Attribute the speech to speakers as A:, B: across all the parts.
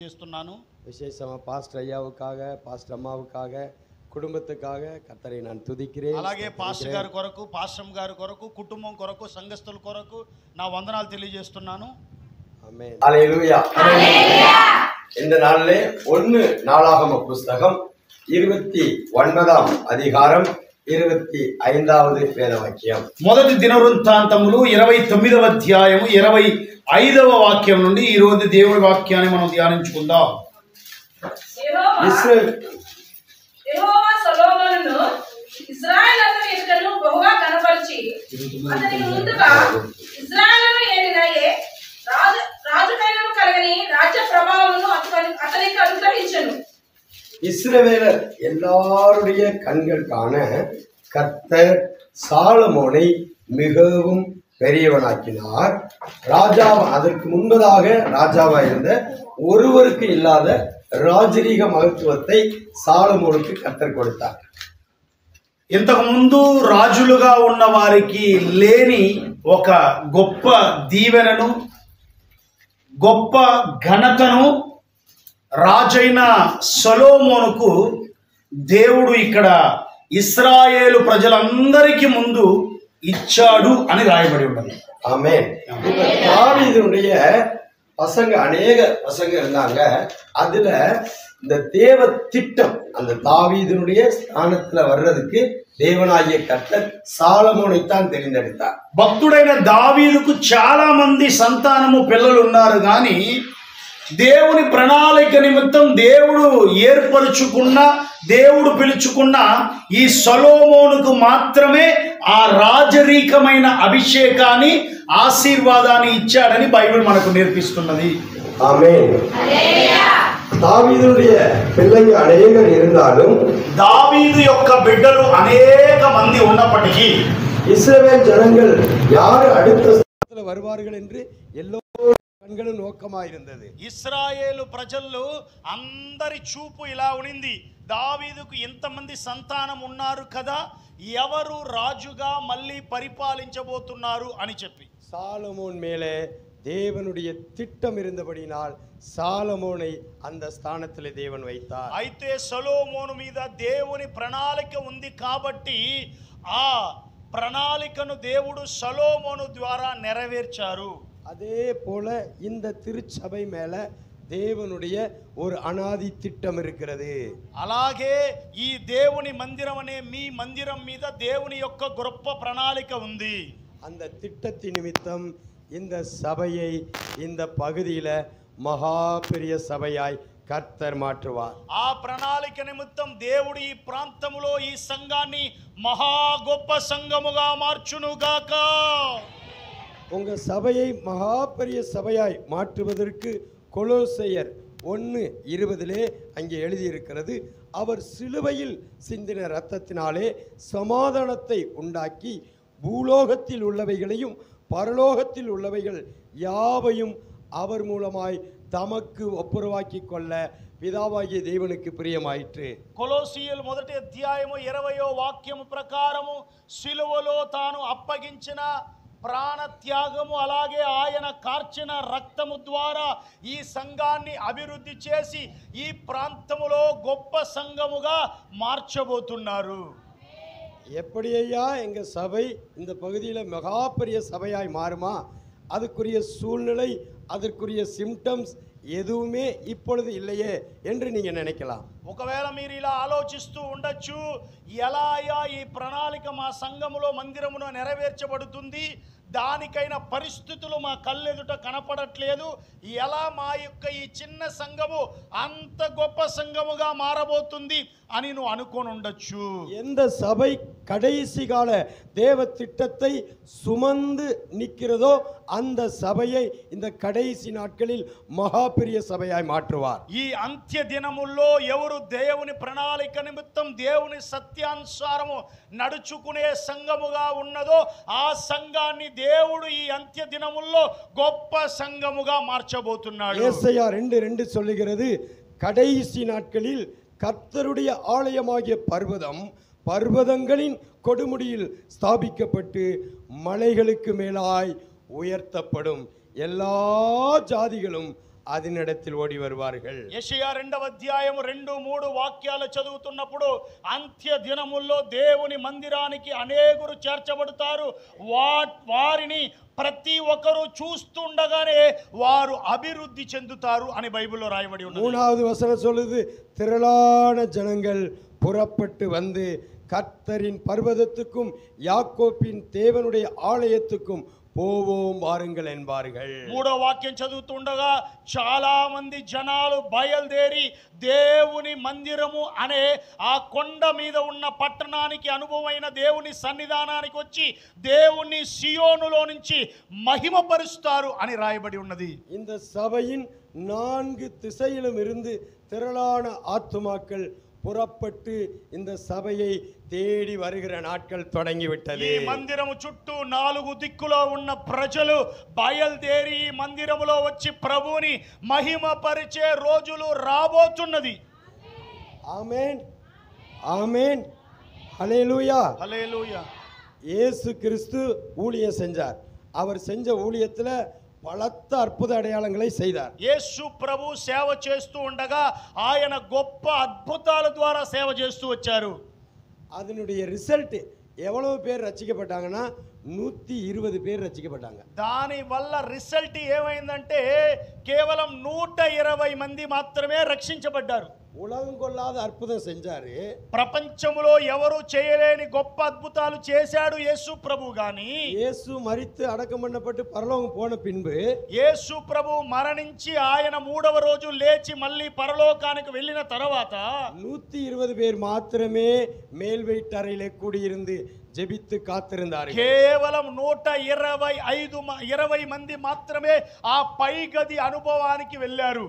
A: చేస్తున్నాను.
B: விசேஷமா pastor ஐயாவுக்காக pastor அம்மாவுக்காக కుటుంబத்துக்காக కర్తரை நான் துதிக்கிறேன்.
A: అలాగే పాస్టర్ గారి కొరకు పాస్టర్ గారి కొరకు కుటుంబం కొరకు సంఘస్థుల కొరకు నా వందనాలు తెలియజేస్తున్నాను.
B: ఆమేన్. హల్లెలూయా. హల్లెలూయా. இந்த நாளிலே 1 நாளாகம புத்தகம் 29ஆம் அதிகாரம் 25வது வேதவாக்கியம்.
A: మొదటి దినవృత్తాంతములు 29వ అధ్యాయము 25వ వాక్యం నుండి ఈ రోజు దేవుని వాక్యాన్ని మనం ధ్యానించుకుందాం.
C: యెహోవా సొలొమోనును ఇశ్రాయేలు ఎదుటను బహుగా కనపరిచి అతనికి ముందుగా ఇశ్రాయేలును ఏలినయే రాజుకైనను కలగని రాజ్య ప్రభావమును అతనికి అనుగ్రహించెను.
B: இஸ்ரவேலர் எல்லாருடைய கண்கள் காண கர்த்தர் சாலமோனை மிகவும் பெரியவனாக்கினார். ராஜா அதற்கு முன்பதாக ராஜாவாக இருந்த ஒருவருக்கு இல்லாத రాజరిక మహత్వத்தை సాలమోనుకు కర్తర్ కొడతారు.
A: ఇంతకు ముందు రాజులుగా ఉన్న వారికి లేని ఒక గొప్ప దీవెనను గొప్ప ఘనతను రాజైన సొలొమోనుకు దేవుడు ఇక్కడ ఇశ్రాయేలు ప్రజలందరికీ ముందు ఇచ్చాడు అని రాయబడి ఉన్నది.
B: ఆమేన్. దావీదుடைய பசங்க அநேக பசங்க இருந்தாங்க. அதுல இந்த தேவ திட்டம் அந்த தாவீதுனுடைய ஸ்தானத்துல வர்றதுக்கு தேவனாகிய கர்த்தர் సాలమోనుని தெரிந்தெடுத்தார்.
A: భక్తుడైన దావీదుకు చాలా మంది సంతానము పిల్లలు ఉన్నారు కానీ దేవుని ప్రణాళిక నిమిత్తం దేవుడు ఏర్పరుచుకున్న దేవుడు పిలుచుకున్న ఈ సొలొమోనుకు మాత్రమే ఆ రాజరీకమైన అభిషేకాన్ని ఆశీర్వాదాన్ని ఇచ్చాడని బైబిల్ మనకు నేర్పిస్తున్నది.
B: ఆమేన్. హల్లెలూయా. దావీదుடைய பிள்ளைங்க அநேகர் இருந்தாலும்
A: దావీదు యొక్క బిడ్డలు అనేక మంది ఉన్నప్పటికీ
B: இஸ்ரவேல் ஜனங்கள் யார் அடுத்த స్థానంలో வருவார்கள் என்று எல்லோரும் கண்களும் நோக்கமாயிருந்தது.
A: ఇశ్రాయేలు ప్రజల్లో అందరి చూపు ఇలా ఉనింది, దావీదుకు ఇంతమంది సంతానం ఉన్నారు కదా, ఎవరు రాజుగా మళ్ళీ పరిపాలించబోతున్నారు అని చెప్పి
B: சாலமோன் மேலே தேவனுடைய திட்டம் இருந்தபடினால் சாலமோனை அந்த ஸ்தானத்திலே தேவன் வைத்தார்.
A: అయితే సొలొమోను మీద దేవుని ప్రణాళిక ఉంది కాబట్టి ఆ ప్రణాళికను దేవుడు సొలొమోను ద్వారా నెరవేర్చారు.
B: அதே போல இந்த திருச்சபை மேல தேவனுடைய ஒரு அனாதி திட்டம் இருக்கிறது.
A: అలాగే ఈ దేవుని మందిరం అనే మీ మందిరం మీద దేవుని యొక్క గొప్ప ప్రణాళిక ఉంది.
B: அந்த திட்டத்தின் நிமித்தம் இந்த சபையை இந்த பகுதியில மகா பெரிய சபையாய் கர்த்தர் மாற்றுவார்.
A: ఆ ప్రణాళిక నిమిత్తం దేవుడు ఈ ప్రాంతములో ఈ సంఘాన్ని మహా గొప్ప సంఘముగా మార్చునుగాక.
B: உங்க சபையை மகா பெரிய சபையாய் மாற்றுவதற்கு கொலோசையர் 1:20 அங்கே எழுதியிருக்கிறது, அவர் சிலுவையில் சிந்தின இரத்தத்தினாலே சமாதானத்தை உண்டாக்கி பூலோகத்தில் உள்ளவைகளையும் பரலோகத்தில் உள்ளவைகள் யாவையும் அவர் மூலமாய் தமக்கு ஒப்புரவாக்கி கொள்ள పిదావాగియ దేవునికి ప్రియమాయిట్రే.
A: కొలొస్సీయులు మొదటి అధ్యాయము 20వ వాక్యము ప్రకారము సిలువలో తాను అప్పగించిన ప్రాణ త్యాగము అలాగే ఆయన కార్చిన రక్తము ద్వారా ఈ సంఘాన్ని అభివృద్ధి చేసి ఈ ప్రాంతములో గొప్ప సంఘముగా మార్చబోతున్నారు.
B: எப்படி ஐயா எங்க சபை இந்த பகுதியில் மகா பெரிய சபையாய் மாறுமா? அதுக்குரிய சூழ்நிலை அதற்குரிய சிம்டம்ஸ் எதுவுமே இப்பொழுது இல்லையே என்று நீங்க நினைக்கலாம்.
A: ఒకవేళ మీరు ఇలా ఆలోచిస్తూ ఉండొచ్చు, ఎలా ఈ ప్రణాళిక మా సంఘములో మందిరములో నెరవేర్చబడుతుంది, దానికైన పరిస్థితులు మా కళ్ళెదుట కనపడట్లేదు, ఎలా మా యొక్క ఈ చిన్న సంఘము అంత గొప్ప సంఘముగా మారబోతుంది అని నువ్వు అనుకొని ఉండొచ్చు.
B: எந்த சபை கடைசி கால தேவ திட்டத்தை சுமந்து நிற்கிறதோ அந்த சபையை இந்த கடைசி நாட்களில் மகா பெரிய சபையாய் மாற்றுவார்.
A: ఈ అంత్య దినముల్లో ఎవరు దేవుని ప్రణాళిక నిమిత్తం దేవుని సత్యానుసారము నడుచుకునే సంఘముగా ఉన్నదో ఆ సంఘాన్ని దేవుడు ఈ అంత్య దినముల్లో గొప్ప సంఘముగా మార్చబోతున్నాడు.
B: ஏசாயா 2:2 சொல்லுகிறது, கடைசி நாட்களில் கர்த்தருடைய ஆலயமாகிய பர்வதம் பர்வதங்களின் கொடுமுடியில் ஸ்தாபிக்கப்பட்டு மலைகளுக்கு மேலாய் உயர்த்தப்படும், எல்லா ஜாதிகளும் அதனிடத்தில் ஓடி வருவார்கள்.
A: యెషయా 2వ అధ్యాయం 2-3 వాక్యాలు చదువుతున్నప్పుడు అంత్య దినముల్లో దేవుని మందిరానికి అనేకులు చేర్చబడతారు. వారిని ప్రతి ఒక్కరు చూస్తుండగానే వారు అభివృద్ధి చెందుతారు అని బైబిల్లో రాయబడి ఉన్నది.
B: 3வது வசனம் சொல்லுது, திரளான ஜனங்கள் புறப்பட்டு வந்து கர்த்தரின் பர்வதத்துக்கும் யாக்கோப்பின் தேவனுடைய ஆலயத்துக்கும் போவோம் வாருங்கள் என்பார்கள்.
A: 3వ వాక్యం చదువుతుండగా చాలా మంది జనాలు బయలుదేరి దేవుని మందిరము అనే ఆ కొండ మీద ఉన్న పట్టణానికి అనుభవమైన దేవుని సన్నిధానానికి వచ్చి దేవుని సియోనులో నుంచి మహిమపరుస్తారు అని రాయబడి ఉన్నది.
B: இந்த సభையின் 4 திசையிலும் இருந்து திரளான ஆத்துமாக்கள் புறப்பட்டு இந்த சபையை தேடி வருகிற நாட்கள் தொடங்கிவிட்டது.
A: ఈ మందిరము చుట్టూ 4 దిక్కులో ఉన్న ప్రజలు బయలుదేరి ఈ మందిరములో వచ్చి ప్రభువుని మహిమపరిచే రోజులు రాబోతున్నది.
B: ஆமென், ஆமென், ஹல்லேலூயா,
A: హల్లెలూయా.
B: இயேசு கிறிஸ்து ஊழியம் செஞ்சார். அவர் செஞ்ச ஊழியத்துல பலத்த அற்புத அடையாளங்களை செய்தார்.
A: యేసు ప్రభు సేవ చేస్తూ ఉండగా ఆయన గొప్ప అద్భుతాల ద్వారా సేవ చేస్తూ వచ్చారు.
B: அதனுடைய ரிசல்ட் எவ்வளவு பேர் ரட்சிக்கப்பட்டாங்கன்னா 120 பேர் ரட்சிக்கப்பட்டாங்க.
A: దాని వల్ల రిజల్ట్ ఏమైందంటే కేవలం 120 మంది మాత్రమే రక్షించబడ్డారు.
B: உலகம் கொள்ளாத அற்புதம் செஞ்சாரு.
A: ప్రపంచంలో ఎవరు చేయలేని గొప్ప అద్భుతాలు చేశాడు యేసు ప్రభు గాని
B: இயேசு மரித்து அடக்கம் பண்ணப்பட்டு பரலோகம் போன பின்பு
A: యేసు ప్రభు మరణించి ఆయన 3వ రోజు లేచి మళ్ళీ పరలోకానికి వెళ్ళిన తర్వాత
B: 120 பேர் மாத்திரமே மேல் வீட்டறையிலே கூடியிருந்து ஜெபித்து காத்திருந்தார்கள்.
A: కేవలం 120 మంది మాత్రమే ఆ పై గది అనుభవానికి వెళ్ళారు.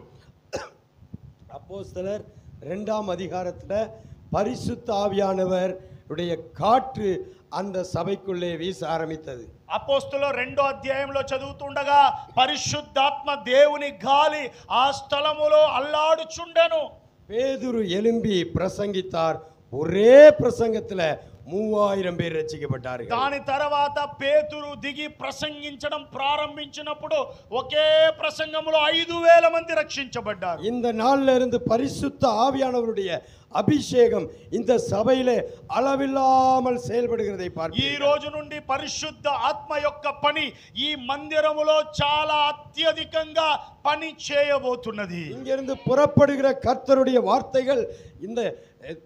B: அப்போஸ்தலர் 2ஆம் அதிகாரத்துல பரிசுத்த ஆவியானவர் உடைய காற்று அந்த சபைக்குள்ளே வீச ஆரம்பித்தது.
A: అపోస్తుల 2వ అధ్యాయంలో చదువుతుండగా పరిశుద్ధాత్మ దేవుని గాలి ఆ స్థలములో అల్లాడుచుండెను.
B: பேதுரு எழும்பி பிரசங்கித்தார். ஒரே பிரசங்கத்துல 3000 பேர் ரட்சிக்கப்பட்டார்கள்.
A: దాని తర్వాత పేతురు దిగి ప్రసంగించడం ప్రారంభించినప్పుడు ఒకే ప్రసంగంలో 5000 మంది రక్షించబడ్డారు.
B: இந்த நாள்ல இருந்து பரிசுத்த ஆவியானவருடைய அபிஷேகம் இந்த சபையிலே அளவில்லாமல் செயல்படுகிறதை
A: ఈ
B: பார்க்கிறோம்.
A: రోజు నుండి పరిశుద్ధ ఆత్మ యొక్క పని ఈ మందిరములో చాలా అత్యధికంగా పని చేయబోతున్నది.
B: இங்கிருந்து புறப்படுகிற கர்த்தருடைய வார்த்தைகள் இந்த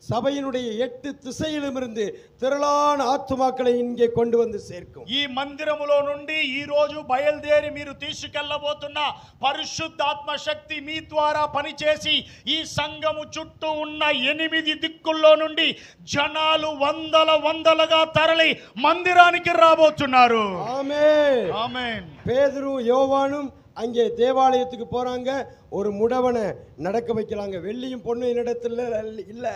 B: சபையினுடைய 8 திசையிலும் இருந்து திரளான ஆத்துமாக்களை இங்கே கொண்டு வந்து சேர்க்கும்.
A: ఈ మందిరములో నుండి ఈ రోజు బయలుదేరి మీరు తీసుకెళ్లబోతున్న పరిశుద్ధాత్మ శక్తి మీ ద్వారా పనిచేసి ఈ సంఘము చుట్టూ ఉన్న 8 దిక్కుల్లో నుండి జనాలు వందలుగా తరలి మందిరానికి రాబోతున్నారు.
B: ஆமென்,
A: ఆమేన్.
B: பேதுரு யோவானும் அங்கே தேவாலயத்துக்கு போறாங்க. ஒரு முடவனை நடக்க வைக்கலாங்க. வெள்ளியும் பொண்ணும் என்னிடத்துல இல்ல,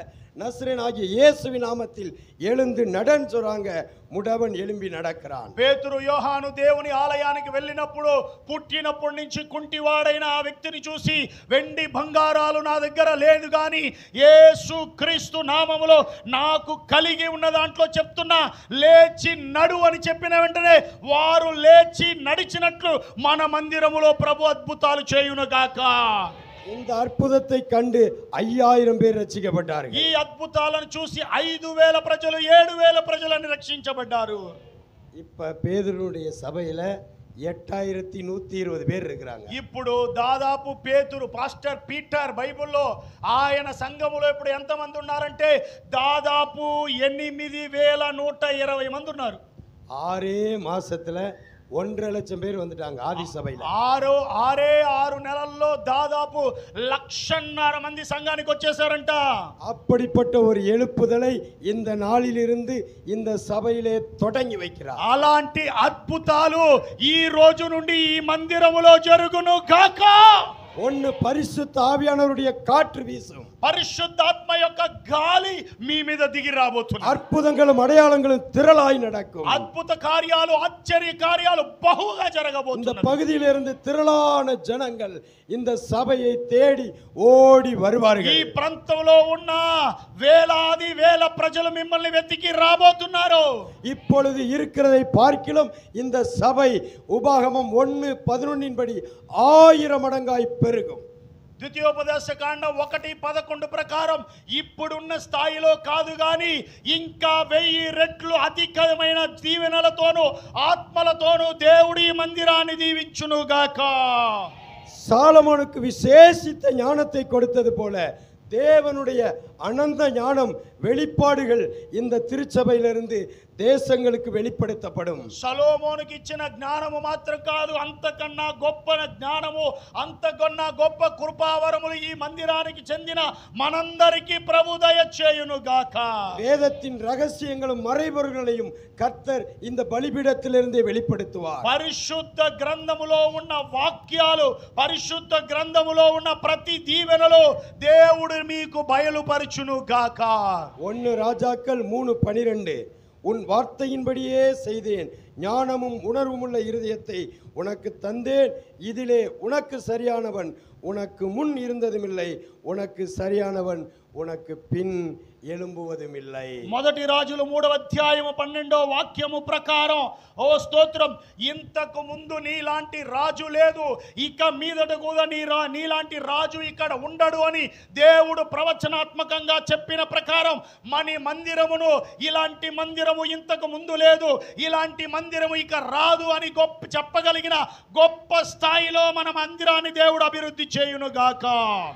B: நஸ்ரேன் ஆகிய இயேசுவின் நாமத்தில் எழுந்து நடன்னு சொல்றாங்க. முடவன் எழும்பி நடக்கிறான்.
A: పేతురు యోహాను దేవుని ఆలయానికి వెళ్ళినప్పుడు పుట్టినప్పటి నుంచి కుంటివాడైన ఆ వ్యక్తిని చూసి వెండి బంగారాలు నా దగ్గర లేదు గాని యేసు క్రీస్తు నామములో నాకు కలిగి ఉన్న దాంట్లో చెప్తున్నా లేచి నడు అని చెప్పిన వెంటనే వారు లేచి నడిచినట్లు మన మందిరములో ప్రభు అద్భుతాలు చేయును గాక.
B: இந்த அற்புதத்தை கண்டு 5000 பேர் ரட்சிக்கப்பட்டார்கள்.
A: ఈ అద్భుతాలను చూసి 5000 ప్రజలు 7000 ప్రజలని రక్షించబడ్డారు.
B: இப்ப பேதுருடைய சபையில 8120 பேர் இருக்கிறாங்க.
A: ఇప్పుడు దాదాపు పేతురు పాస్టర్ పీటర్ బైబిల్లో ఆయన సంఘములో ఇప్పుడు ఎంతమంది ఉన్నారంటే దాదాపు 8120 మంది ఉన్నారు.
B: 6 மாசத்துல 1.5 லட்சம் பேர் வந்துட்டாங்க ஆதி சபையில.
A: 6 నెలల్లో దాదాపు 1,50,000 మంది సంఘానికి వచ్చేసారంట.
B: அப்படிப்பட்ட ஒரு எழுப்புதலை இந்த நாளிலிருந்து இந்த சபையிலே தொடங்கி வைக்கிறார்.
A: అలాంటి అద్భుతాలు ఈ రోజు నుండి ఈ మందిరములో జరుగును గాక.
B: ஒன்னு பரிசுத்த ஆவியானவருடைய காற்று வீசும்.
A: పరిశుద్ధాత్మ యొక్క గాలి మీ మీద దిగి రాబోతుంది.
B: அற்புதங்களும் அடையாளங்களும் திரளாய் நடக்கும்.
A: అద్భుత కార్యాలు ఆశ్చర్య కార్యాలు బహుగా
B: இந்த
A: జరగబోతున్నది.
B: பகுதியிலிருந்து திரளான ஜனங்கள் இந்த சபையை தேடி ஓடி
A: ఈ
B: வருவார்கள்.
A: ప్రాంతంలో ఉన్న వేల ప్రజలు మిమ్మల్ని వెతికి రాబోతున్నారు.
B: இப்பொழுது இருக்கிறதை பார்க்கிலும் இந்த சபை உபாகமம் 1:11 படி 1000 மடங்காய் பெருகும்.
A: ద్వితీయోపదేశ కాండం 1:11 ప్రకారం ఇప్పుడున్న స్థాయిలో కాదు గాని ఇంకా 1000 రెట్లు అధికమైన దీవెనలతోనూ ఆత్మలతోనూ దేవుడి మందిరాన్ని దీవించును గాక.
B: சாலமோனுக்கு விசேஷித்த ஞானத்தை கொடுத்தது போல தேவனுடைய அனந்த ஞானம் வெளிப்பாடுகள் இந்த திருச்சபையிலிருந்து దేశங்களுக்கு வெளிப்படுத்தப்படும்.
A: సొలొమోనుకి ఇచ్చిన జ్ఞానము మాత్రం కాదు, అంతకన్నా గొప్ప జ్ఞానము, అంతకన్నా గొప్ప కృపావరములు ఈ మందిరానికి చెందిన మనందరికీ ప్రభు దయచేయును గాక.
B: வேதத்தின் ரகசியங்களும் மறைபொருள்களையும் கர்த்தர் இந்த பலிபீடத்திலிருந்தே வெளிப்படுத்துவார்.
A: పరిశుద్ధ గ్రంథములో ఉన్న వాక్యాలు, పరిశుద్ధ గ్రంథములో ఉన్న ప్రతి దీవెనలు దేవుడు మీకు బయలుపరచును గాక.
B: 1 ராஜாக்கள் 3:12 உன் வார்த்தையின்படியே செய்தேன், ஞானமும் உணர்வுமுள்ள இருதயத்தை உனக்கு தந்தேன், இதிலே உனக்கு சரியானவன் உனக்கு முன் இருந்ததுமில்லை, உனக்கு சரியானவன் உனக்கு பின் எழும்புவதுமில்லை.
A: మొదటి రాజులు 3వ అధ్యాయము 12వ వాక్యము ప్రకారం, ఓ స్తోత్రం, ఇంతకు ముందు నీలాంటి రాజు లేదు, ఇక మీదట కూడా నీలాంటి రాజు ఇక్కడ ఉండడు అని దేవుడు ప్రవచనాత్మకంగా చెప్పిన ప్రకారం మన మందిరమును, ఇలాంటి మందిరము ఇంతకు ముందు లేదు, ఇలాంటి మందిరము ఇక రాదు అని చెప్పగలిగిన గొప్ప స్థాయిలో మన మందిరాన్ని దేవుడు అభివృద్ధి చేయును గాక.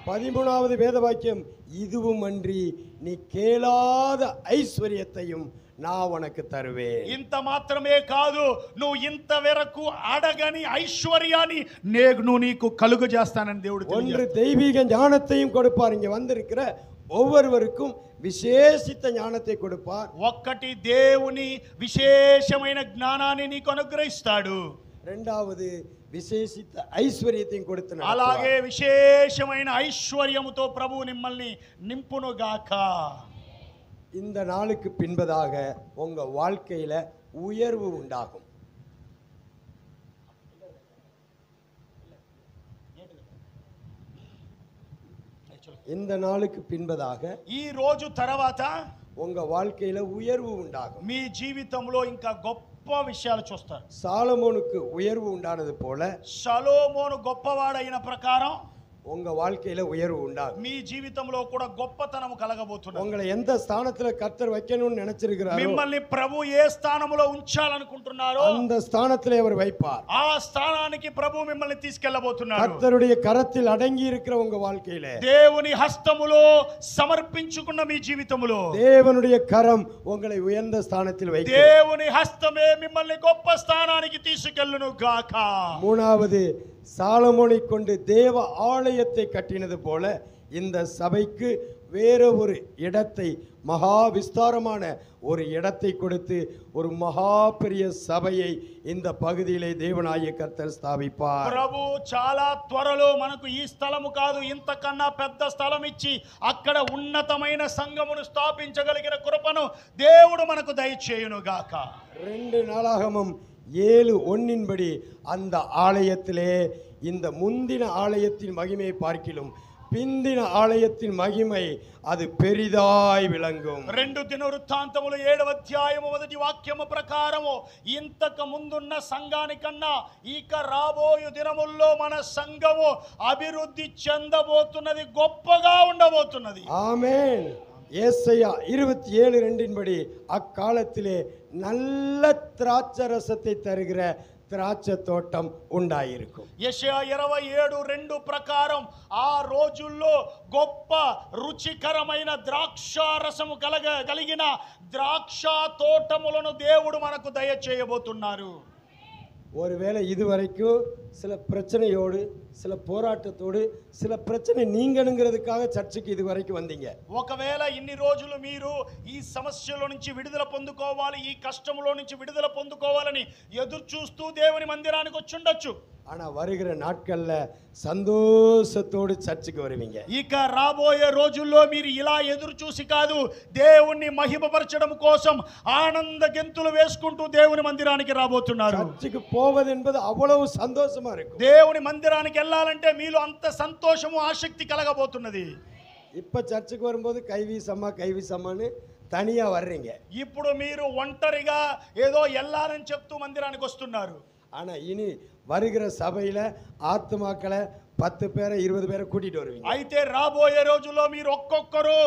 B: 13வது வேத வாக்கியம், இதுவும் அன்றி நீ கேளாத ఐశ్వర్యத்தையும் நான் உனக்கு தருவேன்.
A: ఇంత మాత్రమే కాదు, నువ్వు ఇంతవరకు అడగని ఐశ్వర్యాన్ని నేను నీకు కలుగు చేస్తానని దేవుడు
B: ஒன்று தெய்வீக ஞானத்தையும் கொடுப்பார். இங்க வந்திருக்கிற ஒவ்வொருவருக்கும் విశేషిత జ్ఞానத்தை கொடுப்பார்.
A: ఒక్కటి, దేవుని విశేషమైన జ్ఞానాన్ని నీకు అనుగ్రహిస్తాడు.
B: రెండవది విశేషిత ఐశ్వర్యத்தையும் கொடுத்து
A: అలాగే విశేషమైన ఐశ్వర్యముతో ప్రభు మిమ్మల్ని నింపును గాక.
B: இந்த நாளுக்கு பின்பதாக உங்க வாழ்க்கையில உயர்வு உண்டாகும். இந்த நாளுக்கு பின்பதாக
A: ఈ రోజు తర్వాత
B: உங்க வாழ்க்கையில உயர்வு உண்டாகும்.
A: మీ జీవితంలో ఇంకా గొప్ప విషయాలు చూస్తారు.
B: சாலமோனுக்கு உயர்வு உண்டானது போல
A: సొలొమోను గొప్పవాడైన ప్రకారం
B: உங்க வாழ்க்கையில உயர்வு உண்டாகும்.
A: మీ జీవితంలో కూడా గొప్పతనం కలగబోతున్నది.
B: உங்களை எந்த ஸ்தானத்துல கர்த்தர் வைக்கணும்னு நினைச்சிருக்கிறாரோ
A: మిమ్మల్ని ప్రభు ఏ స్థానంలో ఉంచాలనుకుంటున్నారో
B: அந்த ஸ்தானத்திலே அவர் வைப்பார்.
A: ఆ స్థానానికి ప్రభు మిమ్మల్ని తీసుకెళ్లబోతున్నాడు.
B: கர்த்தருடைய கரத்தில் அடங்கி இருக்கிற உங்க வாழ்க்கையில
A: దేవుని హస్తములో సమర్పించుకున్న మీ జీవితములో
B: தேவனுடைய கரம் உங்களை உயர்ந்த ஸ்தானத்தில் வைக்கும்.
A: దేవుని హస్తమే మిమ్మల్ని గొప్ప స్థానానికి తీసుకెళ్ళును గాక.
B: மூணாவது, சாலமோனை கொண்டு தேவ ஆலயத்தை கட்டினது போல இந்த சபைக்கு வேற ஒரு இடத்தை, மகா விஸ்தாரமான ஒரு இடத்தை கொடுத்து ஒரு மகா பெரிய சபையை இந்த பகுதியிலே தேவனாகிய கர்த்தர் ஸ்தாபிப்பார்.
A: ప్రభు చాలా త్వరలో మనకు ఈ స్థలము కాదు, ఇంతకన్నా పెద్ద స్థలం ఇచ్చి అక్కడ ఉన్నతమైన సంఘమును స్థాపించగలిగిన కృపను దేవుడు మనకు దయచేయును గాక.
B: 2 நாளாகமம் 7:1 அந்த ஆலயத்திலே இந்த முந்தின ஆலயத்தின் மகிமையை பார்க்கிலும் பிந்தின ஆலயத்தின் மகிமை அது பெரிதாய் விளங்கும்.
A: 2 దినవృత్తాంతములు 7వ అధ్యాయము 1వ వాక్యము ప్రకారము ఇంతకు ముందున్న సంఘానికన్నా ఇక రాబోయే దినముల్లో మన సంఘము అభివృద్ధి చెందబోతున్నది, గొప్పగా ఉండబోతున్నది.
B: ஆமென். ஏசாயா 27:2 அக்காலத்திலே நல்ல திராட்சரசத்தை தருகிற திராட்சை தோட்டம் உண்டாயிருக்கும்.
A: యెషయా 27:2 ప్రకారం ఆ రోజుల్లో గొప్ప రుచికరమైన ద్రాక్షారసము కలిగిన ద్రాక్ష తోటములను దేవుడు మనకు దయచేయబోతున్నారు.
B: ஒருவேளை இதுவரைக்கும் சில பிரச்சனையோடு, சில போராட்டத்தோடு, சில பிரச்சனை நீங்கணுங்கிறதுக்காக சர்ச்சுக்கு இதுவரைக்கும் வந்தீங்க.
A: ఒకవేళ ఇన్ని రోజులు మీరు ఈ సమస్యలో నుంచి విడుదల పొందుకోవాలి, ఈ కష్టములో నుంచి విడుదల పొందుకోవాలని ఎదురు చూస్తూ దేవుని మందిరానికి వచ్చి ఉండొచ్చు.
B: ஆனா வருகிற நாட்கள்ல சந்தோஷத்தோடு சர்ச்சுக்கு வருவீங்க.
A: ఇక రాబోయే రోజుల్లో మీరు ఇలా ఎదురు చూసి కాదు, దేవుణ్ణి మహిమపరచడం కోసం ఆనంద గెంతులు వేసుకుంటూ దేవుని మందిరానికి రాబోతున్నారు.
B: சர்ச்சுக்கு போவது என்பது அவ்வளவு சந்தோஷமா இருக்கும்.
A: దేవుని మందిరానికి వెళ్ళాలంటే మీలో అంత సంతోషము, ఆసక్తి కలగబోతున్నది.
B: இப்ப சர்ச்சுக்கு வரும்போது கைவீசம்மான்னு தனியா வர்றீங்க.
A: ఇప్పుడు మీరు ఒంటరిగా ఏదో వెళ్ళాలని చెప్తూ మందిరానికి వస్తున్నారు.
B: ஆனா இனி வருகிற சபையில ஆத்துமாக்களை 10 பேரை 20 பேரை கூட்டிட்டு வருவீங்க.
A: అయితే రాబోయే రోజుల్లో మీరు ఒక్కొక్కరు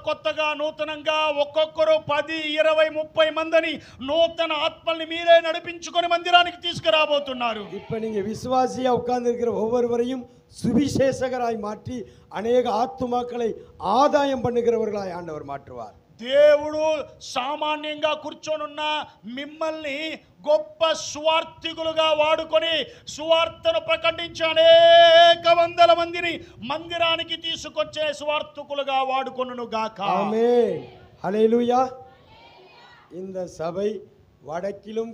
A: కొత్తగా నూతనంగా ఒక్కొక్కరు 10, 20, 30 మందిని నూతన ఆత్మల్ని మీరే నడిపించుకొని మందిరానికి తీసుకురాబోతున్నారు.
B: இப்ப நீங்க விசுவாசியா உட்கார்ந்து இருக்கிற ஒவ்வொருவரையும் சுவிசேஷகராய் மாற்றி அநேக ஆத்துமாக்களை ஆதாயம் பண்ணுகிறவர்களாய் ஆண்டவர் மாற்றுவார்.
A: దేవుడు సామాన్యంగా కూర్చొనున్న మిమ్మల్ని గొప్ప సువార్థికులుగా వాడుకొని సువార్తను ప్రకటించి అనేక వందల మందిని మందిరానికి తీసుకొచ్చే సువార్థికులుగా వాడుకొనును గాక.
B: ஆமென். ஹல்லேலூயா. இந்த சபை வடக்கிலும்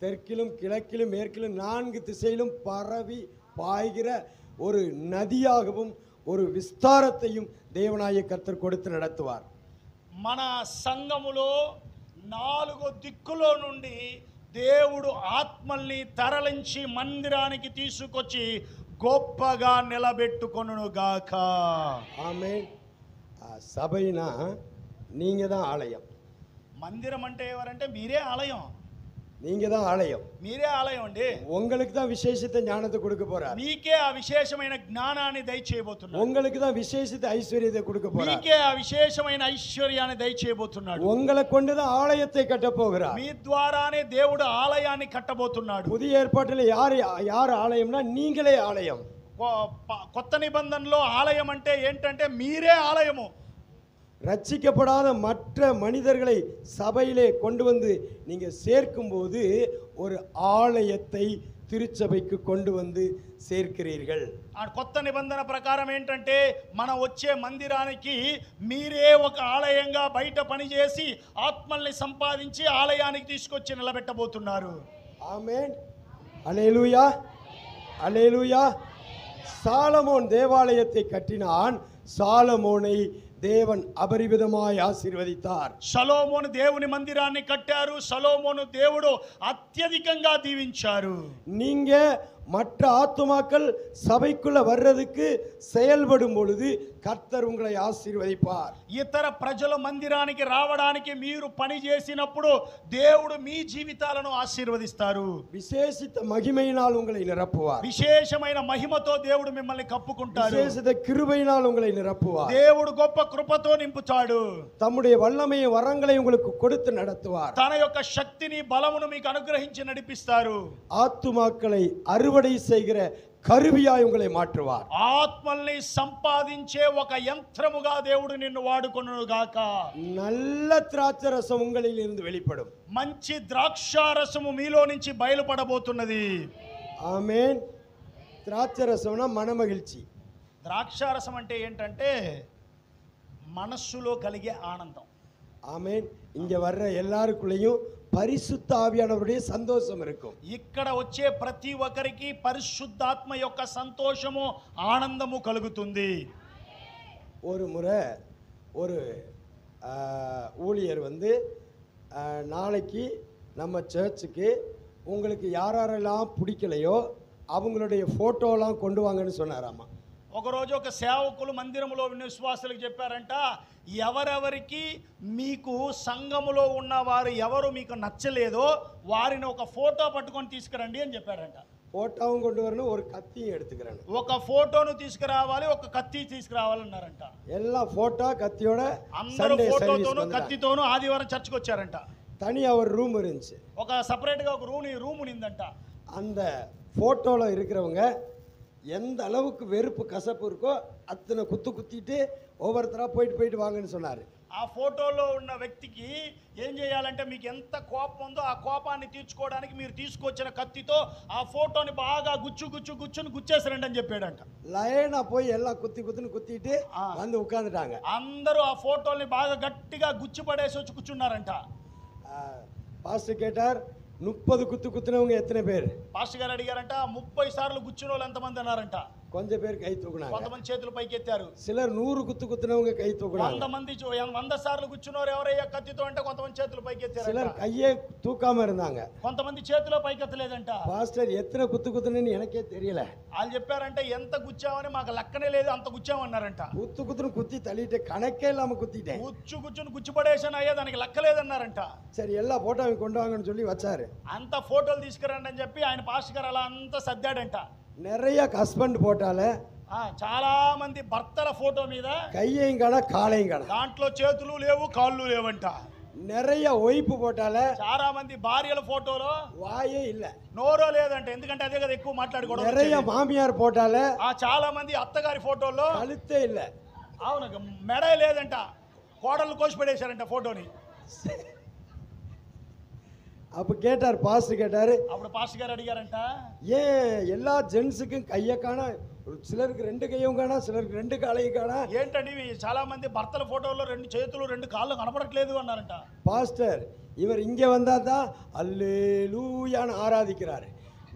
B: தெற்கிலும் கிழக்கிலும் மேற்கிலும் 4 திசையிலும் பரவி பாய்கிற ஒரு நதியாகவும் ஒரு விஸ்தாரத்தையும் தேவனாகிய கர்த்தர் கொடுத்து நடத்துவார்.
A: మన సంఘములో 4 దిక్కులో నుండి దేవుడు ఆత్మల్ని తరలించి మందిరానికి తీసుకొచ్చి గొప్పగా నిలబెట్టుకొనును గాక.
B: ஆமென். சபைனா நீங்க தான் ஆலயம்.
A: మందిరం అంటే ఎవరంటే మీరే ఆలయం.
B: நீங்க தான் ஆலயம்.
A: మీరే ఆలయం అండి.
B: உங்களுக்கு தான் விசேஷித்த ஞானத்தை கொடுக்க போறார்.
A: మీకే ఆ విశేషమైన జ్ఞానాన్ని దయచేయబోతున్నాడు.
B: உங்களுக்கு தான் விசேஷித்த ஐஸ்வர்யத்தை கொடுக்க போறார்.
A: మీకే ఆ విశేషమైన ఐశ్వర్యాన్ని దయచేయబోతున్నాడు.
B: உங்களை கொண்டு தான் ஆலயத்தை கட்ட போகிறார்.
A: మీ ద్వారానే దేవుడు ఆలయాన్ని కట్టబోతున్నాడు.
B: புதிய ஏற்பாட்டில் யார் ஆலயம்னா நீங்களே ஆலயம்.
A: కొత్త నిబంధనలో ఆలయం అంటే ఏంటంటే మీరే ఆలయము.
B: ரட்சிக்கப்படாத மற்ற மனிதர்களை சபையிலே கொண்டு வந்து நீங்க சேர்க்கும்போது ஒரு ஆலயத்தை திருச்சபைக்கு கொண்டு வந்து சேர்க்கிறீர்கள்.
A: కొత్త నిబంధన ప్రకారం ఏంటంటే మనం వచ్చే మందిరానికి మీరే ఒక ఆలయంగా బయట పనిచేసి ఆత్మల్ని సంపాదించి ఆలయానికి తీసుకొచ్చి నిలబెట్టబోతున్నారు.
B: ஆமென். அல்லேலூயா. அல்லேலூயா. சாலமோன் தேவாலயத்தை கட்டினான். சாலமோனை தேவன் அபரிவிதமாய் ஆசீர்வதித்தார்.
A: సొలొమోను దేవుని మందిరాన్ని కట్టారు. సొలొమోను దేవుడు అత్యధికంగా దీవించారు.
B: நீங்க மற்ற ஆத்துமாக்கள் சபைக்குள்ள வர்றதுக்கு செயல்படும் பொழுது கர்த்தர் உங்களை ஆசீர்வதிப்பார்.
A: ఇతర ప్రజల మందిరానికి రావడానికి మీరు పని చేసినప్పుడు దేవుడు మీ జీవితాలను ఆశీర్వదిస్తారు.
B: விசேஷித்த மகிமையினால் உங்களை நிரப்புவார்.
A: విశేషమైన మహిమతో దేవుడు మిమ్మల్ని కప్పుకుంటాడు.
B: விசேஷித்த கிருபையினால் உங்களை நிரப்புவார்.
A: దేవుడు గొప్ప కృపతో నింపుతాడు.
B: தம்முடைய வல்லமையை வரங்களை உங்களுக்கு கொடுத்து நடத்துவார்.
A: తన యొక్క శక్తిని బలమును మీకు అనుగ్రహించి నడిపిస్తారు.
B: ஆத்துமாக்களை அறுவடை செய்கிற கருவியாய் உங்களை மாற்றுவார்.
A: ఆత్మల్ని సంపాదించే ఒక యంత్రముగా దేవుడు నిన్ను వాడుకొనును గాక.
B: நல்ல திராட்சரசம் உங்களில் இருந்து வெளிப்படும்.
A: మంచి ద్రాక్షారసము మీలో నుంచి బయలుపడబోతున్నది.
B: ஆமென். திராட்சரசம்னா மனமகிழ்ச்சி.
A: ద్రాక్షారసం అంటే ఏంటంటే మనస్సులో కలిగే ఆనందం.
B: ஆமென். இங்க வர்ற எல்லாருக்குள்ளேயும் பரிசுத்த ஆவியானவருடைய சந்தோஷம் இருக்கும்.
A: ఇక్కడ వచ్చే ప్రతి ఒక్కరికి పరిశుద్ధాత్మ యొక్క సంతోషము ఆనందము కలుగుతుంది.
B: ஒரு முறை ஒரு ஊழியர் வந்து நாளைக்கு நம்ம சர்ச்சுக்கு உங்களுக்கு யாரெல்லாம் பிடிக்கலையோ அவங்களுடைய ஃபோட்டோலாம் கொண்டு வாங்கன்னு சொன்னாராமா.
A: ఒకరోజు ఒక సేవకులు మందిరంలో ఉన్న విశ్వాసులకు చెప్పారంట, ఎవరెవరికి మీకు సంఘములో ఉన్న వారు ఎవరు మీకు నచ్చలేదో వారిని ఒక ఫోటో పట్టుకొని తీసుకురండి అని చెప్పారంట.
B: ఫోటోவும் கொண்டு வரணும், ஒரு கத்தியும் எடுத்துக்கிறேன்.
A: ఒక ఫోటోను తీసుకురావాలి, ఒక కత్తి తీసుకురావాలన్నారంట.
B: எல்லா ఫోటో కత్తిயோட
A: అందరూ ఫోటోతోను కత్తితోను ఆదివారం చర్చికి వచ్చారంట.
B: தனியா ஒரு ரூம் இருந்துச்சு.
A: ఒక సెపరేట్ గా ఒక రూమ్ నిందంట.
B: அந்த போட்டோல இருக்கிறவங்க எந்த அளவுக்கு வெறுப்பு கசப்பு இருக்கோ அத்தனை குத்திட்டு ஒவ்வொருத்தரா போயிட்டு வாங்கன்னு சொன்னாரு.
A: ఆ ఫోటోలో ఉన్న వ్యక్తికి ఏం చేయాలంటే మీకు ఎంత కోపం ఉందో ఆ కోపాన్ని తీర్చుకోవడానికి మీరు తీసుకొచ్చిన కత్తితో ఆ ఫోటోని బాగా గుచ్చుని గుచ్చేసరండి అని చెప్పాడంట.
B: లైనా పోయి எல்லாம் குத்திட்டு வந்து உட்கார்ந்துட்டாங்க.
A: అందరూ ఆ ఫోటోల్ని బాగా గట్టిగా గుచ్చి పడేసి వచ్చి కూర్చున్నారంట.
B: பாஸ்டர் கேட்டார், 30 குத்துனவங்க எத்தனை பேர்?
A: పాస్టర్ గారు అడిగారంట, 30 సార్లు గుచ్చిన వాళ్ళు ఎంతమంది అన్నారంట.
B: கொஞ்சம் பேர் கை தூக்குனாங்க.
A: కొంతమంది చేతులు పైకెత్తారు.
B: சிலர் 100 குத்து குத்துனவங்க கை தூக்குனாங்க.
A: 100 మంది 100 సార్లు కూర్చున్నారు ఎవరయ్యా కత్తితో అంటే కొంతమంది చేతులు పైకెత్తారు.
B: சிலர் கையே தூக்காம இருந்தாங்க.
A: కొంతమంది చేతిలో పైకెత్తలేదంట.
B: பாஸ்டர் எத்தனை குத்து குத்துனேன்னு எனக்கே தெரியல.
A: వాళ్ళు చెప్పారంటే ఎంత గుచ్చామని మాకు లెక్కనే లేదు, అంత గుచ్చామన్నారంట.
B: குத்து குத்துன்னு குத்தி தள்ளிட்டு கணக்கே இல்லாம குத்திட்டேன்.
A: గుచ్చుని గుచ్చిపడేసాను అయ్యా, దానికి లెక్కలేదన్నారంట.
B: சரி எல்லா போட்டோவையும் கொண்டு வாங்கன்னு சொல்லி வச்சாரு.
A: అంత ఫోటోలు తీసుకురండి అని చెప్పి ఆయన పాస్టర్ గారు అలా అంతా సర్దాడంట.
B: நிறைய ஹஸ்பண்ட் போட்டால
A: చాలా మంది భర్తల ఫోటో మీద
B: கையையும் காண காலையும் காண,
A: దాంట్లో చేతులు లేవు కాళ్ళు లేవంట.
B: நிறைய ஒய்ப்பு போட்டால
A: చాలా మంది భార్యల ఫోటోలో
B: வாயே இல்ல,
A: నోరో లేదంట. ఎందుకంటే అదే కదా ఎక్కువ మాట్లాడుకోవడం.
B: நிறைய மாமியார் போட்டால
A: చాలా మంది అత్తగారి ఫోటోలో
B: கழுத்தே இல்ல.
A: అవును, మెడ లేదంట. కోడలు కోసి పడేశారంట ఫోటోని.
B: அப்ப கேட்டார், பாஸ்டர் கேட்டாரு,
A: అప్పుడు పాస్టర్ గారు అడిగారంట,
B: ஏன் எல்லா ஜென்ஸுக்கும் கையை காண, சிலருக்கு 2 கையும் காணா, சிலருக்கு 2 காலையும் காணா,
A: ఏంటండి చాలా మంది భర్తల ఫోటోలో 2 చేతులు 2 కాళ్ళు కనపడట్లేదు అన్నారంట.
B: பாஸ்டர் இவர் இங்க வந்தா தான் அல்லேலூயான்னு ஆராதிக்கிறாரு,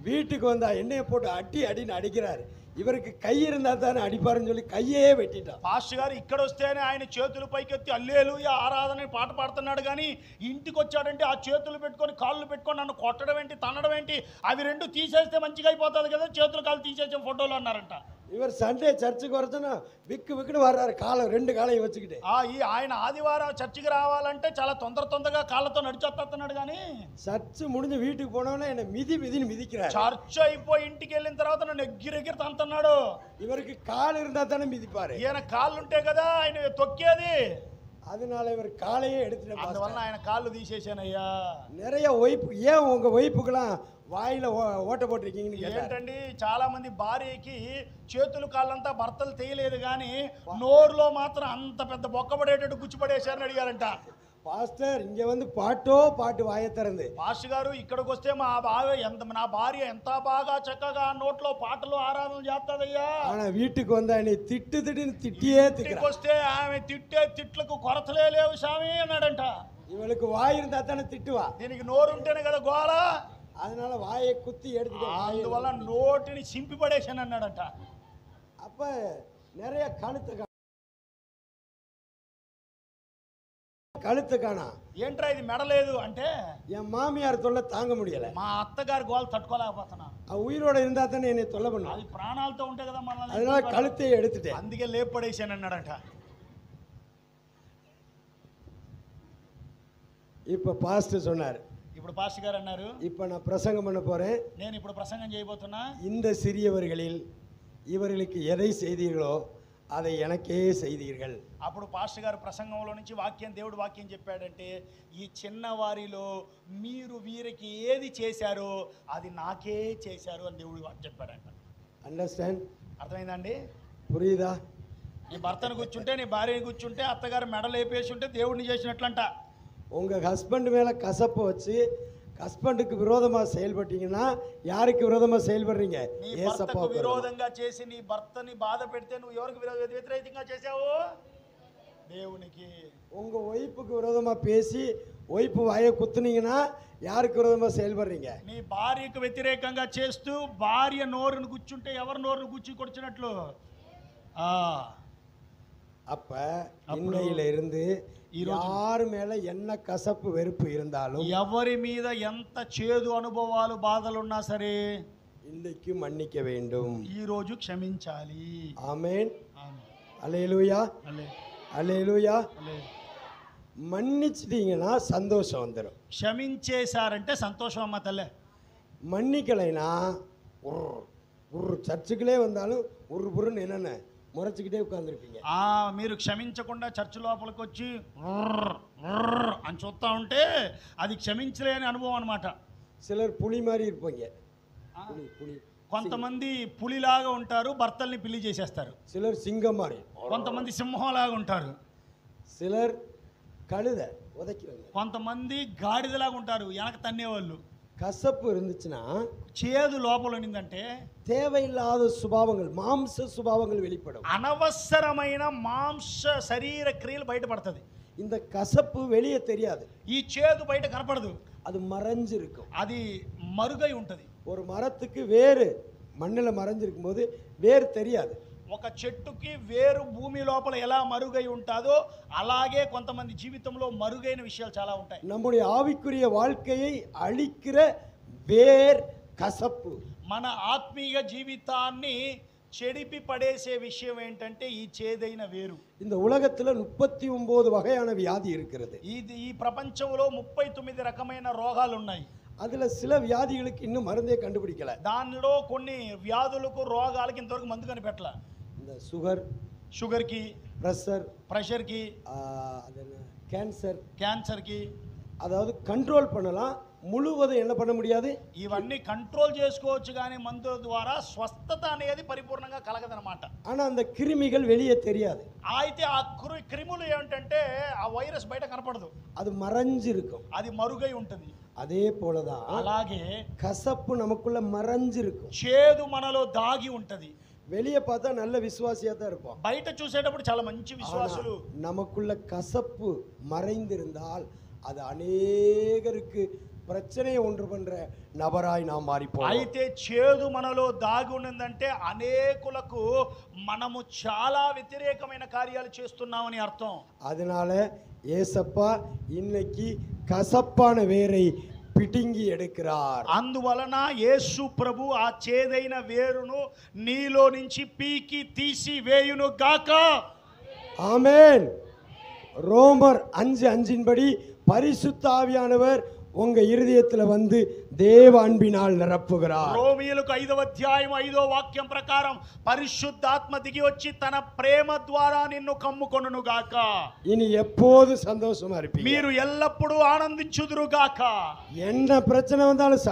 B: வீட்டுக்கு வந்தா எண்ணெயை போட்டு அடின்னு அடிக்கிறாரு, இவருக்கு கை இருந்தா தானே அடிப்பாருன்னு சொல்லி கையே வெட்டிட்டான்.
A: పాస్టర్ గారు ఇక్కడ వస్తేనే ఆయన చేతులు పైకెత్తి హల్లెలూయా ఆరాధన పాట పాడుతున్నాడు, కానీ ఇంటికి వచ్చాడంటే ఆ చేతులు పెట్టుకొని కాళ్ళు పెట్టుకొని నన్ను కొట్టడం ఏంటి, తన్నడం ఏంటి, అవి 2 తీసేస్తే మంచిగా అయిపోతుంది కదా, చేతులు కాళ్ళు తీసేసే ఫోటోలు అన్నారంట.
B: இவர் சண்டே சர்ச்சுக்கு வரச்சுன்னா விக்குன்னு வர்றாரு, காலம் 2 காலையும் வச்சுக்கிட்டு.
A: ఆయన ఆదివారం చర్చికి రావాలంటే చాలా తొందరగా కాళ్ళతో నడిచొస్తున్నాడు, కానీ
B: சர்ச்சு முடிஞ்சு வீட்டுக்கு போனவனா என்ன மிதின்னு மிதிக்கிறாரு.
A: చర్చ్ అయిపోయి ఇంటికి వెళ్ళిన తర్వాత నన్ను ఎగిరెగిరి తంతున్నాడు.
B: இவருக்கு கால் இருந்தா தானே மிதிப்பாரு,
A: ఈయన కాళ్ళు ఉంటే కదా ఆయన తొక్కేది.
B: அதனால இவர் காலையே எடுத்துட்டு
A: అందువల్ల ఆయన కాళ్ళు తీసేసానయ్యా.
B: நிறைய ஒய்ப்பு, ஏன் உங்க ஒய்ப்புக்கெல்லாம் వాయిల ఓట పోట్రికింగ్
A: ఏంటండి, చాలా మంది భార్యకి చేతులు కాళ్ళంతా భర్తలు తీయలేదు, కానీ నోరులో మాత్రం అంత పెద్ద బొక్కబడేటట్టు గుచ్చిపడేశారని అడిగారంట.
B: పాస్టర్ ఇంక வந்து పాటు వాయ తిరంది.
A: పాస్టర్ గారు ఇక్కడికి వస్తే నా భార్య ఎంత బాగా చక్కగా నోట్లో పాటలు ఆరాధన చేస్తుందయ్యా,
B: వీటికి వంద ఆయన తిట్టియే
A: వస్తే ఆమె తిట్టే తిట్లకు కొరతలే లేవు స్వామి అన్నాడంట.
B: ఇవளுக்கு వాయి இருந்தா தானே திட்டுவா,
A: దీనికి నోరు ఉంటేనే కదా గోల,
B: அதனால வாயை குத்தி எடுத்து
A: అందువల్ల నోటిని చింపి పడేసాను అన్నాడంట.
B: அப்ப நிறைய கழுத்து காணா.
A: ఏంట్రా ఇది మెడలేదు అంటే,
B: என் மாமியார் தொல்லை தாங்க முடியல,
A: మా అత్తగారి గోల తట్టుకోలేకపోతున్నా,
B: உயிரோட இருந்தா தானே என்னை தொல்லை பண்ணு,
A: అది ప్రాణాలతో ఉంటే కదా మనల్ని,
B: அதனால கழுத்தையே எடுத்துட்டேன்,
A: అందుకే లేపడేసాను అన్నాడంట.
B: இப்ப பாஸ்டர் சொன்னார்,
A: ఇప్పుడు పాస్టర్ గారు అన్నారు,
B: இப்ப நான் பிரசங்கம் பண்ண போறேன்,
A: నేను ఇప్పుడు ప్రసంగం చేయబోతున్నా,
B: இந்த சிறியவர்களில் இவர்களுக்கு எதை செய்தீர்களோ அதை எனக்கே செய்தீர்கள்.
A: అప్పుడు పాస్టర్ గారు ప్రసంగంలో నుంచి దేవుడు వాక్యం చెప్పాడంటే, ఈ చిన్నవారిలో మీరు వీరికి ఏది చేశారో అది నాకే చేశారు అని దేవుడు చెప్పాడంట.
B: అండర్స్టాండ్?
A: అర్థమైందండి?
B: పురియుదా?
A: నీ భర్తను కూర్చుంటే, నీ భార్యను కూర్చుంటే, అత్తగారు మెడలేపేసి ఉంటే దేవుడిని చేసినట్లంట.
B: உங்க ஹஸ்பண்ட் மேல கசப்பு வச்சு హస్బెండ్కి విరోధమా செயல்பட்டீங்கன்னா யாருக்கு விரோதமா செயல்படுறீங்க?
A: నీ భర్తకు విరోధంగా చేసి నీ భర్తని బాధ పెడితే నువ్వు ఎవరికి వ్యతిరేకంగా చేశావు? దేవునికి.
B: உங்க ஒய்ஃபுக்கு விரோதமா பேசி ஒய்ஃபு வாயை குத்துனீங்கன்னா யாருக்கு விரோதமா செயல்படுறீங்க?
A: నీ భార్యకు వ్యతిరేకంగా చేస్తూ భార్య నోరును గుచ్చుంటే ఎవరి నోరును గుచ్చి కొడుచున్నట్లు.
B: அப்ப இன்னையில இருந்து யார் மேல என்ன కసపు వెరుపు இருந்தாலும்,
A: ఎవరి మీద ఎంత చేదు అనుభవాలు బాధలు ఉన్నా సరే
B: இன்னைக்கு மன்னிக்க வேண்டும்,
A: ఈ రోజు క్షమించాలి.
B: ఆమేన్. హల్లెలూయా, హల్లెలూయా. மன்னிச்சிட்டீங்கன்னா சந்தோஷம் வந்துடும்.
A: క్షమించేశారంటే సంతోషం అమ్మ తల్లే.
B: மன்னிக்கலைனா ஒரு சர்ச்சுக்குள்ளே வந்தாலும் ஒரு புருன்னு என்னென்ன మురచికిటే ఉట్కాందిరుపీంగ.
A: మీరు క్షమించకుండా చర్చ్ లోపలికి వచ్చి అని చూస్తా ఉంటే అది క్షమించలేని అనుభవం అన్నమాట.
B: సిలర్ పులి మారి ఇరుపీంగ.
A: కొంతమంది పులిలాగా ఉంటారు, భర్తల్ని పిల్లి చేసేస్తారు.
B: సిలర్ సింగం మారి.
A: కొంతమంది సింహంలాగా ఉంటారు.
B: సిలర్ కழுத ఉదకిరంగ.
A: కొంతమంది గాడిదలాగా ఉంటారు, వెనక తన్నేవాళ్ళు.
B: కసపు இருந்துச்சுனா,
A: చేదు లోపల ఉండిందంటే
B: தேவையில்லாத சுபாவங்கள், மாம்ச சுபாவங்கள் வெளிப்படும்.
A: అనవసరమైన మాంస శరీర క్రియలు బయటపడుతుంది.
B: இந்த కసపు வெளியே தெரியாது.
A: ఈ చేదు బయట కనపడదు,
B: அது மறைஞ்சிருக்கும்,
A: అది మరుగై ఉంటది.
B: ஒரு மரத்துக்கு வேறு மண்ணில் மறைஞ்சிருக்கும் போது வேர் தெரியாது.
A: ఒక చెట్టుకి వేరు భూమి లోపల ఎలా మరుగై ఉంటుందో అలాగే కొంతమంది జీవితంలో మరుగైన విషయాలు చాలా ఉంటాయి.
B: நம்முடைய ஆவிக்குரிய வாழ்க்கையை அழிக்கிற வேர் கசப்பு.
A: మన ఆత్మీయ జీవితాన్ని చెడిపి పడేసే విషయం ఏంటంటే ఈ చేదైన వేరు.
B: இந்த உலகத்துல 39 வகையான வியாதி இருக்கிறது.
A: ఈ ప్రపంచంలో 39 రకమైన రోగాలు ఉన్నాయి.
B: அதுல சில வியாதிகளுக்கு இன்னும் மருந்தே கண்டுபிடிக்கல.
A: దానిలో కొన్ని వ్యాధులకు రోగాలకు ఇంతవరకు మందు కనిపెట్టల.
B: இந்த షుగర్ కి, பிரஷர் కి, கேன்சர் కి, அதாவது கண்ட்ரோல் பண்ணலாம், முழுவதும் என்ன பண்ண முடியாது.
A: ఇవన్నీ కంట్రోల్ చేసుకోవచ్చు కానీ మందుల ద్వారా స్వస్థత అనేది పరిపూర్ణంగా కలగదన్నమాట.
B: ஆனா அந்த கிருமிகள் வெளியே தெரியாது.
A: అయితే ఆ క్రిములు ఏంటంటే ఆ వైరస్ బయట కనపడదు,
B: அது மறைஞ்சிருக்கும்,
A: అది మరుగై ఉంటుంది.
B: அதே போலதான்
A: అలాగే
B: கசப்பு நமக்குள்ள மறைஞ்சிருக்கும்,
A: చేదు మనలో దాగి ఉంటది.
B: வெளியே பார்த்தா நல்ல விசுவாசியா தான் இருப்போம்,
A: బయట చూసేటప్పుడు చాలా మంచి విశ్వాసులు.
B: நமக்குள்ள கசப்பு மறைந்திருந்தால் அது அநேகருக்கு பிரச்சனையை ஒன்று பண்ற நபராய் நாம் மாறிப்போம்.
A: అయితే చేదు మనలో దాగి ఉన్నదంటే అనేకులకు మనము చాలా వ్యతిరేకమైన కార్యాలు చేస్తున్నామని అర్థం.
B: அதனால ஏசப்பா இன்னைக்கு கசப்பான வேரை పిటింగి எடுக்கிறார்.
A: అందువలన యేసు ప్రభు ఆ చేదైన వేరును నీలో నుంచి పీకి తీసి వేయును గాక.
B: ஆமென். ரோமர் 5:5 படி பரிசுத்த ஆவியானவர் உங்க இருதயத்துல வந்து தேவ அன்பினால் நிரப்புகிறார்.
A: రోమీయులకు 5వ అధ్యాయం 5వ వాక్యం ప్రకారం పరిశుద్ధాత్మ దిగి వచ్చి తన ప్రేమ ద్వారా నిన్ను కమ్ముకొనును గాక.
B: இனி எப்போது சந்தோஷமா இருப்பீங்க,
A: మీరు ఎల్లప్పుడూ ఆనందించుదురు గాక.
B: என்ன பிரச்சனை வந்தாலும்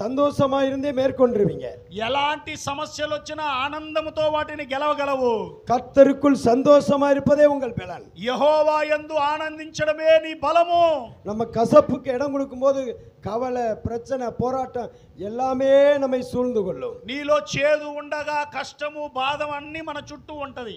B: சந்தோஷமா இருந்தே மேற்கொண்டுருவீங்க.
A: ఎలాంటి సమస్యలు వచ్చినా ఆనందముతో వాటిని గెలవగలవు.
B: கர்த்தருக்குள் சந்தோஷமா இருப்பதே உங்கள் பலன்.
A: యెహోవా యందు ఆనందించడమే నీ బలము.
B: நம்ம கசப்புக்கு இடம் கொடுக்கும்போது கவலை, பிரச்சனை, போராட்டம் எல்லாமே நம்மை சூழ்ந்து கொள்ளும்.
A: నీలో చేదు ఉండగా కష్టము బాధ అన్ని మన చుట్టూ ఉంటది.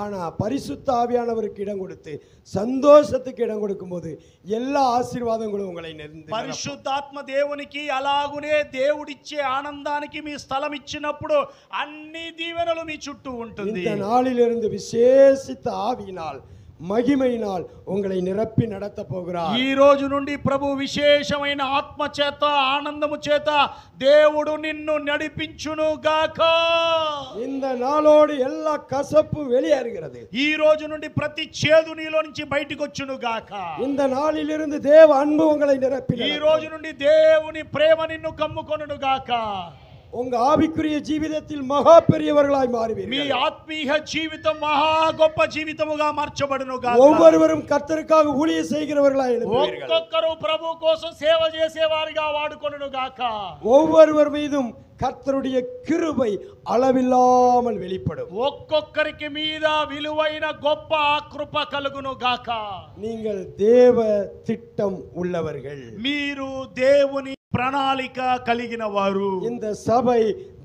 B: ஆனா பரிசுத்த ஆவியானவருக்கு இடம் கொடுத்து சந்தோஷத்துக்கு இடம் கொடுக்கும்போது எல்லா ஆசீர்வாதங்களும் உங்களை நிரப்பி,
A: పరిశుద్ధాత్మ దేవునికి అలాగునే దేవుడిచ్చే ఆనందానికి మీ స్థలం ఇచ్చినప్పుడు అన్ని దీవెనలు మీ చుట్టూ ఉంటుంది.
B: இந்த நாளிலிருந்து விசேஷித்த ஆவியினால் మహిమైనాల్ உங்களை నిరప్పి நடத்த పోகிறார்.
A: ఈ రోజు నుండి ప్రభు విశేషమైన ఆత్మ చేత ఆనందము చేత దేవుడు నిన్ను నడిపించును గాక.
B: இந்த నాలోడు எல்லா కసப்பு வெளியேறுகிறது.
A: ఈ రోజు నుండి ప్రతి చేదు నీలో నుంచి బయటికి వచ్చును గాక.
B: இந்த நாளிலிருந்து தேவ அன்பு உங்களை நிரப்பி,
A: ఈ రోజు నుండి దేవుని ప్రేమ నిన్ను కమ్ముకొనును గాక.
B: உங்க ஆவிக்குரிய ஜீவிதத்தில் மகா பெரியவர்களாய் மாறுவீர்கள்.
A: మీ ఆత్మీయ జీవితం మహా గొప్ప జీవితముగా మార్చబడును గాక.
B: ஒவ்வொருவரும் கர்த்தருக்காக ஊழியம் செய்கிறவர்களாய் எழும்புவீர்கள்.
A: ఒక్కొక్కరు ప్రభు కోసం సేవ చేసేవారిగా వాడుకొనును గాక.
B: ஒவ்வொருவர் மீதும் கர்த்தருடைய கிருபை அளவில்லாமல் வெளிப்படும்.
A: ఒక్కొక్కరికి మీద విలువైన గొప్ప కృప కలుగును గాక.
B: நீங்கள் தேவ திட்டம் உள்ளவர்கள்,
A: మీరు దేవుని ప్రణాళిక కలిగిన వారు.
B: இந்த சபை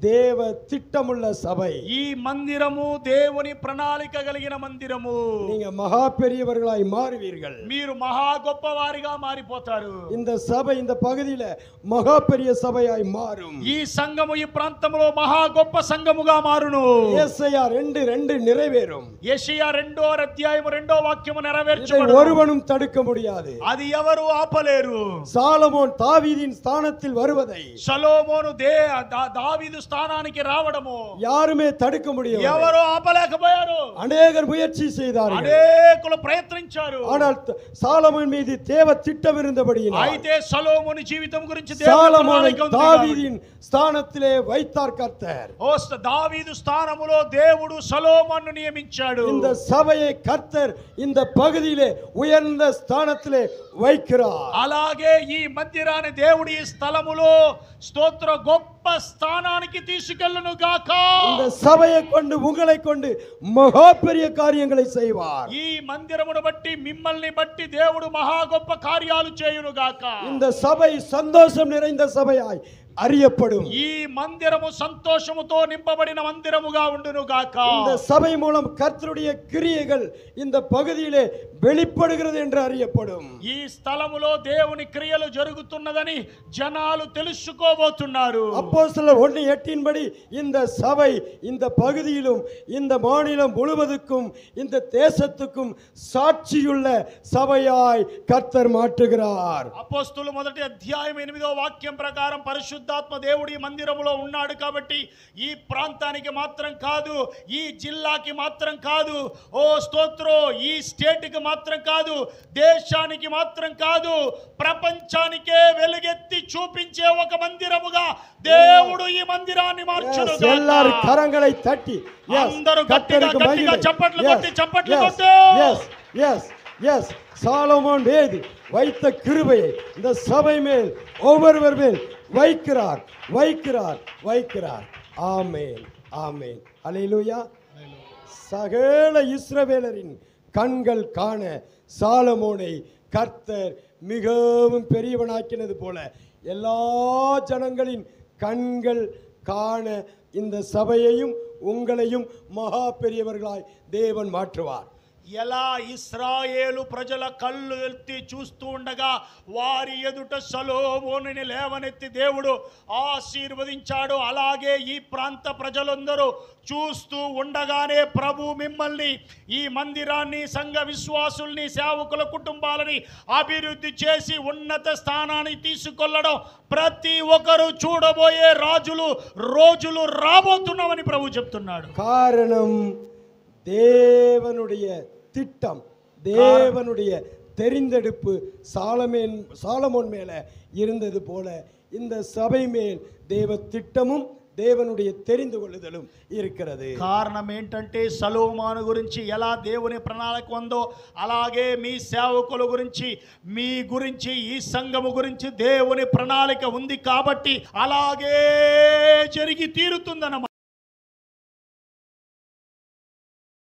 B: தேவ திட்டமுள்ள சபை.
A: ఈ మందిరము దేవుని ప్రణాళిక కలిగిన మందిరము.
B: நீங்க மகா பெரியவர்களாய் மாறுவீர்கள்.
A: మీరు మహా గొప్ప వారిగా మారిపోతారు.
B: இந்த சபை இந்த பகுதியில மகா பெரிய சபையாய் மாறும்.
A: ఈ సంఘము ఈ ప్రాంతంలో మహా గొప్ప సంఘముగా మారును.
B: యేసయ్యా 2:2 நிறைவேறும்.
A: యెషయా 2వ అధ్యాయం 2వ వాక్యము
B: இதை
A: నెరవేర్చబడును.
B: ஒருவனும் தடுக்க முடியாது.
A: అది ఎవరు ఆపలేరు.
B: சாலமோன் தாவீதின் ஸ்தானத்தில் வருவதை
A: సొలొమోను దావీదు స్థానానికి రావడము
B: யாருமே தடுக்க முடியாது.
A: ఎవరు ఆపలేకపోయారు.
B: அநேகர் முயற்சி செய்தார்கள்,
A: అనేకులు ప్రయత్నించారు.
B: ஆனால் சாலமோன் மீது தேவ திட்டம் இருந்தபடியினால்
A: అయితే సొలొమోను జీవితం గురించి దేవుని
B: சாலமோனை
A: ప్రణాళిక ఉంది.
B: தாவீதின் ஸ்தானத்திலே வைத்தார் கர்த்தர்.
A: దావీదు స్థానములో దేవుడు సొలొమోనును నియమించాడు.
B: இந்த సభையை கர்த்தர் இந்த பகுதியிலே உயர்ந்த ஸ்தானத்திலே வைக்கிறார்.
A: అలాగే ఈ మందిరాన్ని దేవుడు ఈ స్థలములో స్తోత్ర గొప్ప స్థానానికి తీసుకెళ్ళును గాక.
B: இந்த சபையை கொண்டு உங்களை கொண்டு மகா பெரிய காரியங்களை செய்வார்.
A: ఈ మందిరమును బట్టి మిమ్మల్ని బట్టి దేవుడు మహా గొప్ప కార్యాలు చేయును గాక.
B: இந்த சபை சந்தோஷம் நிறைந்த சபையாய் அறியப்படும்.
A: ఈ మందిరము సంతోషముతో నింపబడిన మందిరముగా ఉండును గాక.
B: இந்த సభை మూలం కర్తருடைய క్రియைகள் இந்த பகுதியிலே வெளிப்படுகிறது என்று அறியப்படும்.
A: ఈ స్థలములో దేవుని క్రియలు జరుగుతున్నదని జనాలు తెలుసుకోబోతున్నారు.
B: அப்போஸ்தலர் 1:8 படி இந்த சபை இந்த பகுதியிலும் இந்த மாநிலம் முழுவதுக்கும் இந்த தேசத்துக்கும் சாட்சியுள்ள சபையாய் கர்த்தர் மாற்றுகிறார்.
A: అపోస్తలుల మొదటి అధ్యాయం 8వ వాక్యం ప్రకారం పరిశుద్ధాత్మ దేవుడి మందిరములో ఉన్నాడు కాబట్టి ఈ ప్రాంతానికి మాత్రం కాదు, ఈ జిల్లాకి మాత్రం కాదు, ఓ స్తోత్రం, ఈ స్టేట్కి మాత్రం కాదు, దేశానికి మాత్రం కాదు, ప్రపంచానికే వెలుగెత్తి చూపించే ఒక మందిరముగా దేవుడు ఈ మందిరాన్ని మార్చును గాక.
B: எல்லாரும் கரங்களை தட்டி
A: అందరూ గట్టిగా చప్పట్లు కొట్టి చప్పట్లు కొట్టు.
B: எஸ் சாலமோன் வேதி வைத்த கிருபையை இந்த சபை மேல் ஒவ்வொருவர் மேல் வைக்கிறார் வைக்கிறார் வைக்கிறார். ஆமென் ஆமென் அல்லேலூயா. சகல இஸ்ரவேலரின் கண்கள் காண சாலமோனை கர்த்தர் மிகவும் பெரியவனாக்கினது போல எல்லா ஜனங்களின் கண்கள் காண இந்த சபையையும் உங்களையும் மகா பெரியவர்களாய் தேவன் மாற்றுவார்.
A: ఎలా ఇశ్రాయేలు ప్రజల కళ్ళు ఎత్తి చూస్తూ ఉండగా వారి ఎదుట సొలొమోనుని లేవనెత్తి దేవుడు ఆశీర్వదించాడు, అలాగే ఈ ప్రాంత ప్రజలందరూ చూస్తూ ఉండగానే ప్రభు మిమ్మల్ని, ఈ మందిరాన్ని, సంఘ విశ్వాసుల్ని, సేవకుల కుటుంబాలని అభివృద్ధి చేసి ఉన్నత స్థానానికి తీసుకెళ్లడం ప్రతి ఒక్కరు చూడబోయే రోజులు రాబోతున్నామని ప్రభు చెప్తున్నాడు.
B: காரணம் தேவனுடைய திட்டம், தேவனுடைய தெரிந்தெடுப்பு சாலமோன் மேல இருந்தது போல இந்த சபை மேல் தேவ திட்டமும் దేవునుடைய தெரிந்து கொள்ளுதலும் இருக்கிறது.
A: కారణం ఏంటంటే సొలొమోను గురించి ఎలా దేవుని ప్రణాళిక ఉందో అలాగే మీ సేవకుల గురించి, మీ గురించి, ఈ సంఘము గురించి దేవుని ప్రణాళిక ఉంది కాబట్టి అలాగే జరిగి తీరుతుందన్నమాట.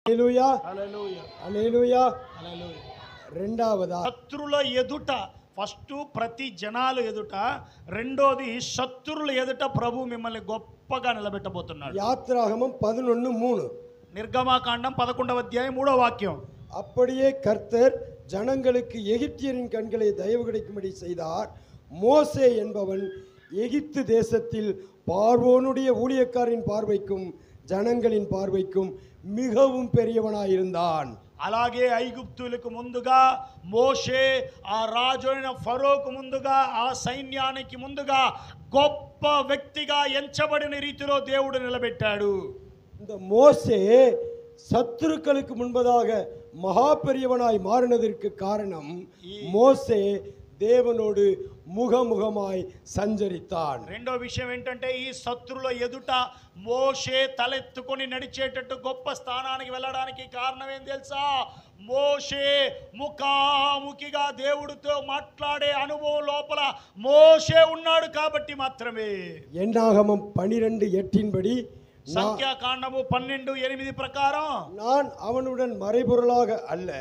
B: హల్లెలూయా హల్లెలూయా హల్లెలూయా. రెండవదా
A: శత్రుల ఎదుట, ఫస్ట్ ప్రతి జనాలు ఎదుట, రెండోది శత్రుల ఎదుట ప్రభు మిమ్మల్ని గొప్పగా నిలబెట్టబోతున్నాడు.
B: యాత్రాగమం 11:3,
A: నిర్గమాకాండం 11వ అధ్యాయం 3వ వాక్యం.
B: அப்படியே கர்த்தர் ஜனங்களுக்கு எகிப்தியரின் கண்களை தயவு கிடைக்கும்படி செய்தார். மோசே என்பவன் எகிப்து தேசத்தில் பார்வோனுடைய ஊழியக்காரின் பார்வைக்கும் ஜனங்களின் பார்வைக்கும் மிகவும் பெரியவனாயிருந்தான்.
A: అలాగే ఐగుప్తులకు ముందుగా మోషే, ఆ రాజు అయిన ఫరోకు ముందుగా, ఆ సైన్యానికి ముందుగా గొప్ప వ్యక్తిగా ఎంచబడిన రీతిలో దేవుడు నిలబెట్టాడు.
B: இந்த மோசே சத்துருக்களுக்கு முன்பதாக மகா பெரியவனாய் மாறினதற்கு காரணம் மோசே தேவனோடு ముఖముఖమాయ్ సంచరితాడు.
A: రెండో విషయం ఏంటంటే ఈ శత్రుల ఎదుట మోషే తలెత్తుకొని నడిచేటట్టు గొప్ప స్థానానికి వెళ్ళడానికి కారణం ఏం తెలుసా? మోషే ముఖాముఖిగా దేవుడితో మాట్లాడే అనుభవం లోపల మోషే ఉన్నాడు కాబట్టి మాత్రమే.
B: ఎన్నాగమం 12:8 படி,
A: సంఖ్యాకాండము 12:8 ప్రకారం,
B: நான் அவனுடன் மறைபொருளாக அல்ல,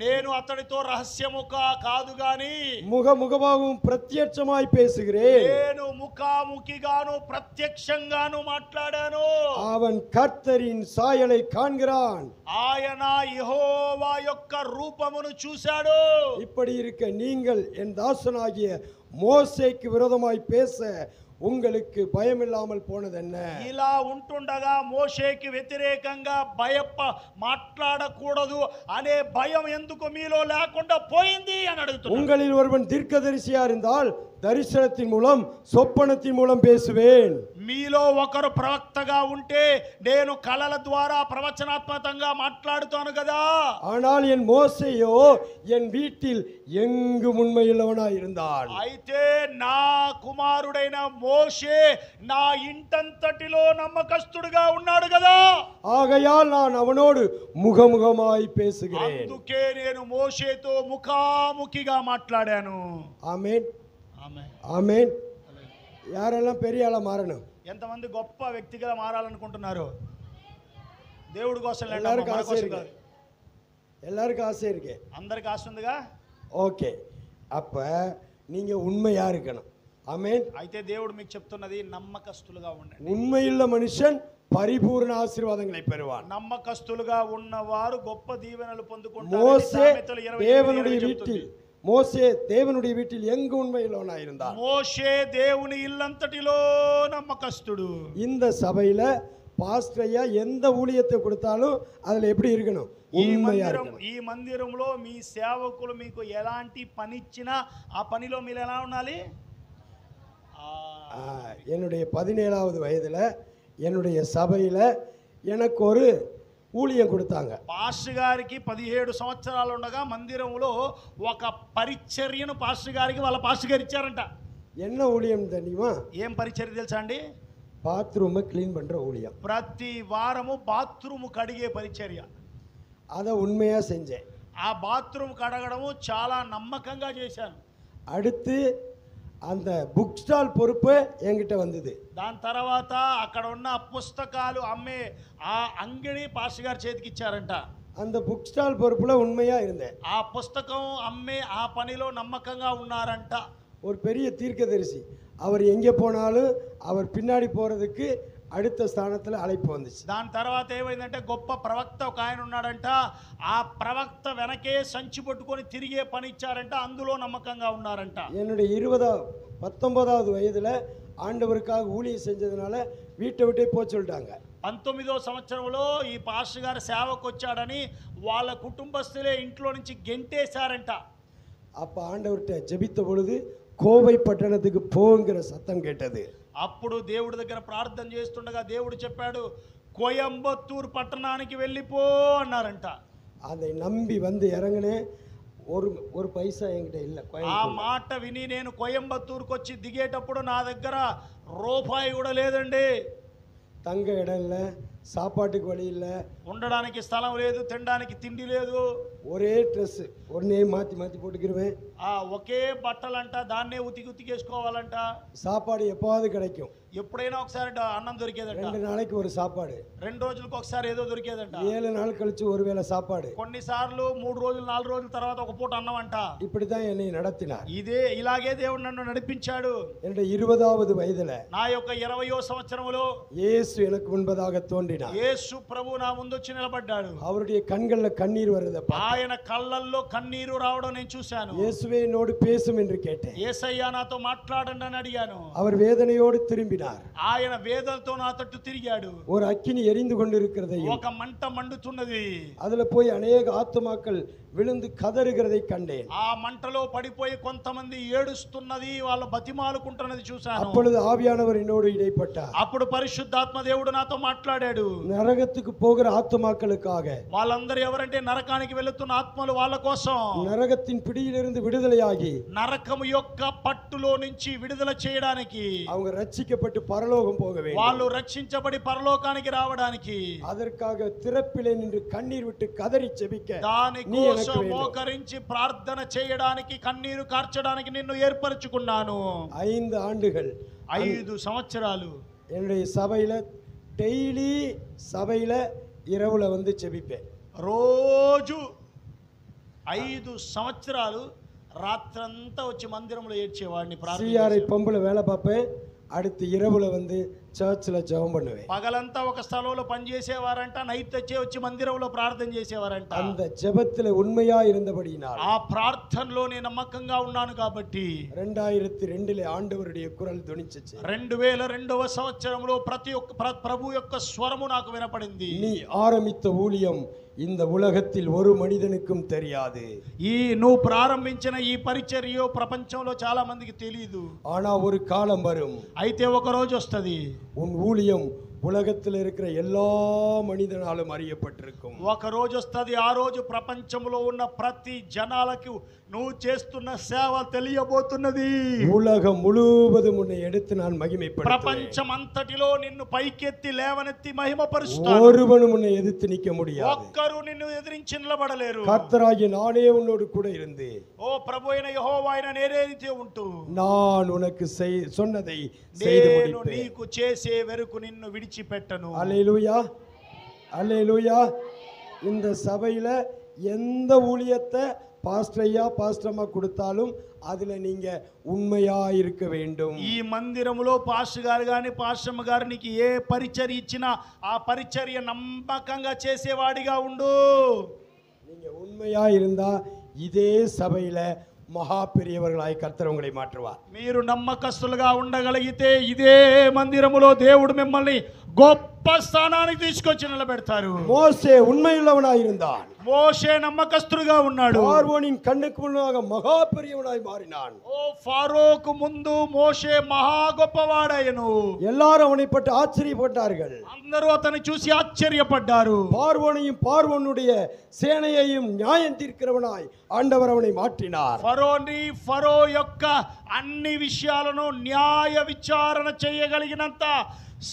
A: నేను అతడితో రహస్యముగా కాదు గాని
B: ముఖముఖமாகவும் ప్రత్యక్షமாய் பேசுகிறேன்,
A: నేను ముఖాముఖిగాను ప్రత్యక్షంగాను మాట్లాడాను.
B: அவன் கர்த்தரின் சாயலை காண்கிறான்,
A: ఆయన యెహోవా యొక్క రూపమును చూశాడు.
B: இப்படி இருக்க நீங்கள் என் தாசனாகிய மோசேக்கு விரோதமாய் பேச உங்களுக்கு பயமில்லாமல் போனதென்ன?
A: ఇలా ఉంటుండగా మోషేకి వ్యతిరేకంగా మాట్లాడకూడదు అనే భయం ఎందుకు మీలో లేకుండా పోయింది అని అడుగుతున్నాడు.
B: உங்களில் ஒருவன் தீர்க்கதரிசியா இருந்தால் தரிசனத்தின் மூலம் சொப்பனத்தின் மூலம் பேசுவேன்.
A: మీలో ఒకరు ప్రవక్తగా ఉంటే నేను కలల ద్వారా ప్రవచనాత్మకంగా మాట్లాడుతాను కదా.
B: ஆனால் என் மோசேயோ என் வீட்டில் எங்கும் உண்மையுள்ளவனாய் இருந்தான்.
A: అయితే నా కుమారుడైన మోషే నా ఇంటంతటిలో నమ్మకస్తుడుగా ఉన్నాడు కదా.
B: ஆகையால் நான் அவனோடு முகமுகமாய் பேசுகிறேன்.
A: అందుకే నేను మోషేతో ముఖాముఖిగా మాట్లాడాను.
B: ఆమేన్ ఆమేన్. யாரெல்லாம் பெரிய ஆளா மாறணும்?
A: ఎంతమంది గొప్ప వ్యక్తిగా మారాలనుకుంటున్నారు? దేవుడి కోసం
B: எல்லாருக்கும் ஆசை இருக்கு, எல்லாருக்கும் ஆசை இருக்கு,
A: అందరికి ఆశ ఉందిగా.
B: ஓகே. அப்ப நீங்க உண்மையா இருக்கணும். ஆமென்.
A: అయితే దేవుడు మీకు చెప్తున్నది నమ్మకస్తులుగా ఉండండి.
B: உண்மையுள்ள மனுஷன் பரிபூர்ண ஆசீர்வாதங்களை பெறுவான்.
A: నమ్మకస్తులుగా ఉన్నవారు గొప్ప దీవెనలు పొందుకుంటారు.
B: மோசே தேவனுடைய வீட்டில் எங்கு உண்மையுள்ளவனாய் இருந்தான்.
A: మోషే దేవుని ఇల్లంతటిలో నమ్మకస్తుడు.
B: இந்த சபையில பாஸ்டர் ஐயா எந்த ஊழியத்தை கொடுத்தாலும் அதுல எப்படி இருக்கணும்? உண்மையா இருக்கணும்.
A: ఈ మందిరంలో మీ సేవకులు మీకు ఎలాంటి పని ఇచ్చినా ఆ పనిలో మీరు ఎలా ఉండాలి?
B: என்னுடைய 17வது வயதுல என்னுடைய சபையில எனக்கு ஒரு ஊழியம் கொடுத்தாங்க.
A: పాస్టర్ గారికి 17 సంవత్సరాలు ఉండగా మందిరంలో ఒక పరిచర్యను పాస్టర్ గారికి వాళ్ళ పాస్టర్ గారు ఇచ్చారంట.
B: என்ன ஊழியம் தெரியுமா?
A: ఏం పరిచర్య తెలుసా అండి?
B: பாத்ரூமை கிளீன் பண்ற ஊழியம்.
A: ప్రతి వారము బాత్రూమ్ కడిగే పరిచర్య.
B: அதை உண்மையா செஞ்சேன்.
A: ఆ బాత్రూమ్ కడగడము చాలా నమ్మకంగా చేశాను.
B: அடுத்து அந்த புக் ஸ்டால் பொறுப்பு என்கிட்ட வந்தது.
A: దాని తర్వాత అక్కడ ఉన్న పుస్తకాలు అమ్మే ఆ అంగడి పాస్టర్ గారి చేతికి ఇచ్చారంట.
B: அந்த புக் ஸ்டால் பொறுப்புல உண்மையா இருந்தேன்.
A: ఆ పుస్తకం అమ్మే ఆ పనిలో నమ్మకంగా ఉన్నారంట.
B: ஒரு பெரிய தீர்க்கதரிசி, அவர் எங்கே போனாலும் அவர் பின்னாடி போறதுக்கு அடுத்த ஸ்தானத்தில் அழைப்பு வந்துச்சு.
A: దాని తర్వాత ఏమైందంటే గొప్ప ప్రవక్త ఒక ఆయన ఉన్నాడంట. ఆ ప్రవక్త వెనకే సంచి పట్టుకొని తిరిగే పని ఇచ్చారంట. అందులో నమ్మకంగా ఉన్నారంట.
B: என்னுடைய 19வது வயதுல ஆண்டவருக்காக ஊழியம் செஞ்சதுனால வீட்டை விட்டே போக சொல்லிட்டாங்க.
A: 19వ సంవత్సరంలో ఈ పాస్టర్ గారు సేవకు వచ్చాడని వాళ్ళ కుటుంబస్తులే ఇంట్లో నుంచి గెంటేశారంట.
B: அப்ப ஆண்டவர்கிட்ட ஜெபித்த பொழுது கோவை பட்டணத்துக்கு போங்கிற சத்தம் கேட்டது.
A: అప్పుడు దేవుడి దగ్గర ప్రార్థన చేస్తుండగా దేవుడు చెప్పాడు, కోయంబత్తూరు పట్టణానికి వెళ్ళిపో అన్నారంట.
B: அதை நம்பி வந்து இறங்கினேன். ஒரு பைசா என்கிட்ட இல்லை.
A: ఆ మాట విని నేను కోయంబత్తూరుకు వచ్చి దిగేటప్పుడు నా దగ్గర రూపాయి కూడా లేదండి.
B: தங்க இடம் இல்லை, சாப்பாட்டுக்கு வழி இல்லை,
A: ఉండడానికి స్థలం లేదు, తినడానికి తిండి లేదు.
B: ஒரே ட்ரெஸ் ஒன்னே மாற்றி மாற்றி போட்டுக்கிருவேன்.
A: ఒకే బట్టలంట, దాన్నే ఉతికేసుకోవాలంట.
B: சாப்பாடு எப்போவாது கிடைக்கும்.
A: ఎప్పుడైనా ఒకసారి అన్నం దొరికేదంట.
B: 2 நாளைக்கு ஒரு சாப்பாடு,
A: 2 రోజులకు ఒకసారి ఏదో దొరికేదంట.
B: 7 நாள் கழிச்சு ஒரு வேளை சாப்பாடு,
A: కొన్నిసార్లు 3 రోజులు 4 రోజుల తర్వాత ఒక పూట అన్నం అంట.
B: இப்படிதான் என்னை நடத்தினார்.
A: ఇలాగే దేవుడు నన్ను నడిపించాడు.
B: என்னுடைய 20வது வயதுல
A: నా యొక్క 20వ సంవత్సరంలో
B: இயேசு எனக்கு முன்பதாக தோன்றினார்.
A: యేసు ప్రభు నా ముందు వచ్చి నిలబడ్డాడు.
B: அவருடைய கண்கள்ல கண்ணீர் வருது.
A: ఆయన కళ్ళల్లో కన్నీరు రావడం నేను చూశాను.
B: இயேசுவே என்னோடு பேசும் என்று கேட்டேன்.
A: యేసయ్యా నాతో మాట్లాడండి అని అడిగాను.
B: அவர் வேதனையோடு திரும்பினார்.
A: ఆయన వేదనతో నా తట్టు తిరిగాడు.
B: ஒரு అగ్ని எரிந்து கொண்டிருக்கிறதையும்,
A: ఒక మంట మండుతున్నది,
B: அதுல போய் அநேக ஆத்துமாக்கள் விழுந்து கதறுகிறதை கண்டேன்.
A: ఆ మంటలో పడిపోయి కొంతమంది ఏడుస్తున్నది, వాళ్ళు బతిమాలుకుంటున్నది చూశాను.
B: அப்பொழுது ஆவியானவர் என்னோடு இடைப்பட்டார்.
A: అప్పుడు పరిశుద్ధాత్మ దేవుడు నాతో మాట్లాడాడు.
B: நரகத்துக்கு போகிற ஆத்துமாக்களுக்காக,
A: వాళ్ళందరూ ఎవరంటే నరకానికి వెళుతున్న ఆత్మలు, వాళ్ళ కోసం,
B: நரகத்தின் பிடியிலிருந்து விடுதலையாகி
A: నరకము యొక్క పట్టులో నుంచి విడుదల చేయడానికి,
B: அவங்க ரட்சிக்கப்பட்டு பரலோகம் போக வேண்டும்.
A: వాళ్ళు రక్షించబడి పరలోకానికి రావడానికి,
B: அதற்காக திறப்பிலே நின்று கண்ணீர் விட்டு கதறி ஜெபிக்க
A: దానికోసం మోకరించి ప్రార్థన చేయడానికి, కన్నీరు కార్చడానికి నిన్ను ఏర్పరచుకున్నాను.
B: 5 ஆண்டுகள்,
A: 5 సంవత్సరాలు
B: என்னுடைய சபையில டெய்லி சபையில இரவுல வந்து ஜெபிப்பேன்.
A: రోజు 5 సంవత్సరాలు రాత్రంతా వచ్చి మందిరంలో ఏడ్చేవాడిని.
B: సిఆర్ఐ పంపుల వేலை பார்ப்பேன். அடுத்து இரவுல வந்து சர்ச்சில் ஜெபம் பண்ணுவேன்.
A: పగలంతా ఒక స్థలంలో పని చేసేవారంట, నైట్ వచ్చి మందిరంలో ప్రార్థన చేసేవారంట.
B: அந்த ஜெபத்துல உண்மையா இருந்தபடியினால்,
A: ఆ ప్రార్థనలో నేను నమ్మకంగా ఉన్నాను కాబట్టి
B: 2002 ஆண்டவருடைய குரல் துணிச்சுச்சு.
A: 2002వ సంవత్సరంలో ప్రభు యొక్క స్వరము నాకు వినపడింది.
B: நீ ஆரம்பித்த ஊழியம் இந்த உலகத்தில் ஒரு மனிதனுக்கும் தெரியாது.
A: నువ్వు ప్రారంభించిన ఈ పరిచర్య ప్రపంచంలో చాలా మందికి తెలియదు.
B: ஆனா ஒரு காலம் வரும்,
A: అయితే ఒక రోజు వస్తది,
B: உன் ஊழியம் உலகத்தில் இருக்கிற எல்லா மனிதனாலும் அறியப்பட்டிருக்கும்.
A: ఒక రోజు వస్తది, ఆ రోజు ప్రపంచంలో ఉన్న ప్రతి జనాలకు నువ్వు చేస్తున్న సేవ తెలియబోతున్నది.
B: உலகம் முழுவதும் உன்னை எடுத்து நான் மகிமைப்படுத்துவேன்.
A: ప్రపంచం అంతటిలో నిన్ను పైకెత్తి లేవనెత్తి మహిమపరుస్తాను.
B: ஒருவனும் உன்னை எதிர்த்து நிற்க முடியாது.
A: ఒక్కరు నిన్ను ఎదిరించి నిలబడలేరు.
B: கர்த்தராகிய நானே உன்னோடு கூட இருந்து,
A: ఓ ప్రభువైన యెహోవా అయిన నేనైతే ఉంటూ,
B: நான் உனக்கு சொன்னதை செய்து
A: నేను
B: முடிப்பேன்.
A: నీకు చేసే వరకు నిన్ను విడిచిపెట్టను.
B: அல்லேலூயா, அல்லேலூயா. இந்த சபையில எந்த ஊழியத்தை பாஸ்டர் ஐயா பாஸ்டர் அம்மா கொடுத்தாலும் அதுல நீங்க உண்மையா இருக்க வேண்டும்.
A: ఈ మందిరములో పాస్టర్ గారు గాని పాస్టర్ అమ్మ గారు నీకు ఏ పరిచర్య ఇచ్చినా ఆ పరిచర్య నమ్మకంగా చేసేవాడిగా ఉండు.
B: நீங்க உண்மையா இருந்தா இதே சபையில மகா பெரியவர்களாய் கர்த்தர் உங்களை மாற்றுவார்.
A: మీరు నమ్మకస్తులుగా ఉండగలిగితే ఇదే మందిరములో దేవుడు మిమ్మల్ని గొప్ప స్థానానికి తీసుకొచ్చి నిలబెడతారు.
B: மோசே உண்மையுள்ளவனாய் இருந்தான்.
A: మోషే నమ్మకస్తుడుగా ఉన్నాడు.
B: பார்வோனின் கண்ணுக்கு முன்னாக மகா பெரியவனாய் மாறினான்.
A: ఓ ఫరోకు ముందు మోషే మహా గొప్పవాడయ్యను.
B: எல்லாரும் அவனை பற்றி ஆச்சரியப்பட்டார்கள்.
A: అందరూ అతన్ని చూసి ఆశ్చర్యపడ్డారు.
B: பார்வோனையும் பார்வோனுடைய சேனையையும் நியாயம் தீர்க்கிறவனாய் ஆண்டவர் அவனை மாற்றினார்.
A: ఫరో యొక్క అన్ని విషయాలను న్యాయ విచారణ చేయగలిగినంత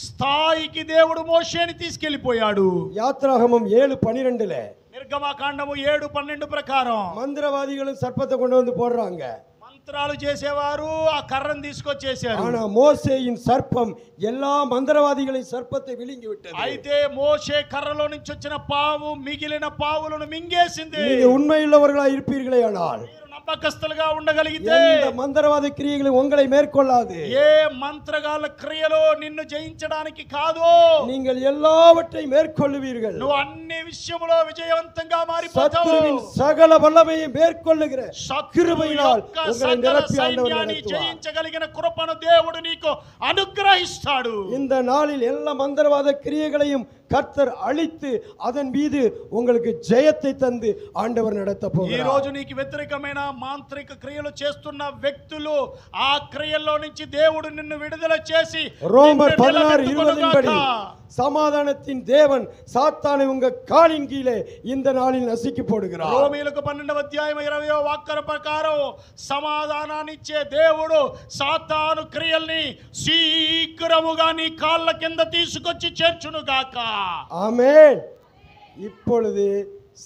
A: స్థాయికి దేవుడు మోషేని తీసుకెళ్లిపోయాడు.
B: யாத்ராகமம் 7:12
A: నిర్గమకాండము 7:12 ప్రకారం
B: மந்திரவாதிகளும் சர்ப்பத்தை கொண்டு வந்து போடுறாங்க.
A: మంత్రాలు చేసేవారు ఆ కర్రను తీసుకొచ్చేశారు.
B: ஆனா மோசேயின் சர்ப்பம் எல்லா மந்திரவாதிகளின் சர்ப்பத்தை விழுங்கி விட்டது.
A: అయితే మోషే కర్రలో నుంచి వచ్చిన పావు మిగిలిన పావులను మింగేసింది.
B: நீங்க உண்மையுள்ளவர்களாய் இருப்பீர்களே ஆனால்
A: నమ్మకస్తులుగా ఉండగలిగితే
B: எந்த மந்திரவாத கிரியைகளும் உங்களை மேற்கொள்ளாது.
A: ఏ మంత్రగాళ్ళ క్రియలో నిన్ను జయించడానికి కాదు.
B: நீங்கள் எல்லாவற்றையும் மேற்கொள்ளுவீர்கள்.
A: నువ్వు అన్ని విషయములో విజయవంతంగా మారిపోతావు.
B: சத்துருவின் சகல வல்லமையை மேற்கொள்ளுகிற கிருபையினால் உங்களை நிரப்பி ஆண்டவர்
A: సైన్యాన్ని
B: நடத்துவார்.
A: జయించగలిగిన కృపను దేవుడు నీకు అనుగ్రహిస్తాడు.
B: இந்த நாளில் எல்லா மந்திரவாத கிரியைகளையும் கர்த்தர் அழித்து அதன் மீது உங்களுக்கு ஜெயத்தை தந்து ஆண்டவர் நடத்த
A: ఈ
B: போகிறார்.
A: రోజు నీకు వ్యతిరేకమైన మాంత్రిక క్రియలు చేస్తున్న వ్యక్తులు ఆ క్రియల్లో నుంచి దేవుడు నిన్ను విడుదల చేసి
B: ரோமர்
A: నిన్ను
B: 16:20 படி
A: నిలబెట్టుకొనుగాక.
B: சமாதானத்தின் தேவன் சாத்தானை உங்க காலின் கீழே இந்த நாளில் நசுக்கி போடுகிறார்.
A: రోమీయులకు 12వ అధ్యాయం 20వ వాక్య ప్రకారం సమాధానాన్ని ఇచ్చే దేవుడు సాతాను క్రియల్ని శీఘ్రముగా నీ కాళ్ళ కింద తీసుకొచ్చి చేర్చును గాక.
B: ஆமென். இப்பொழுது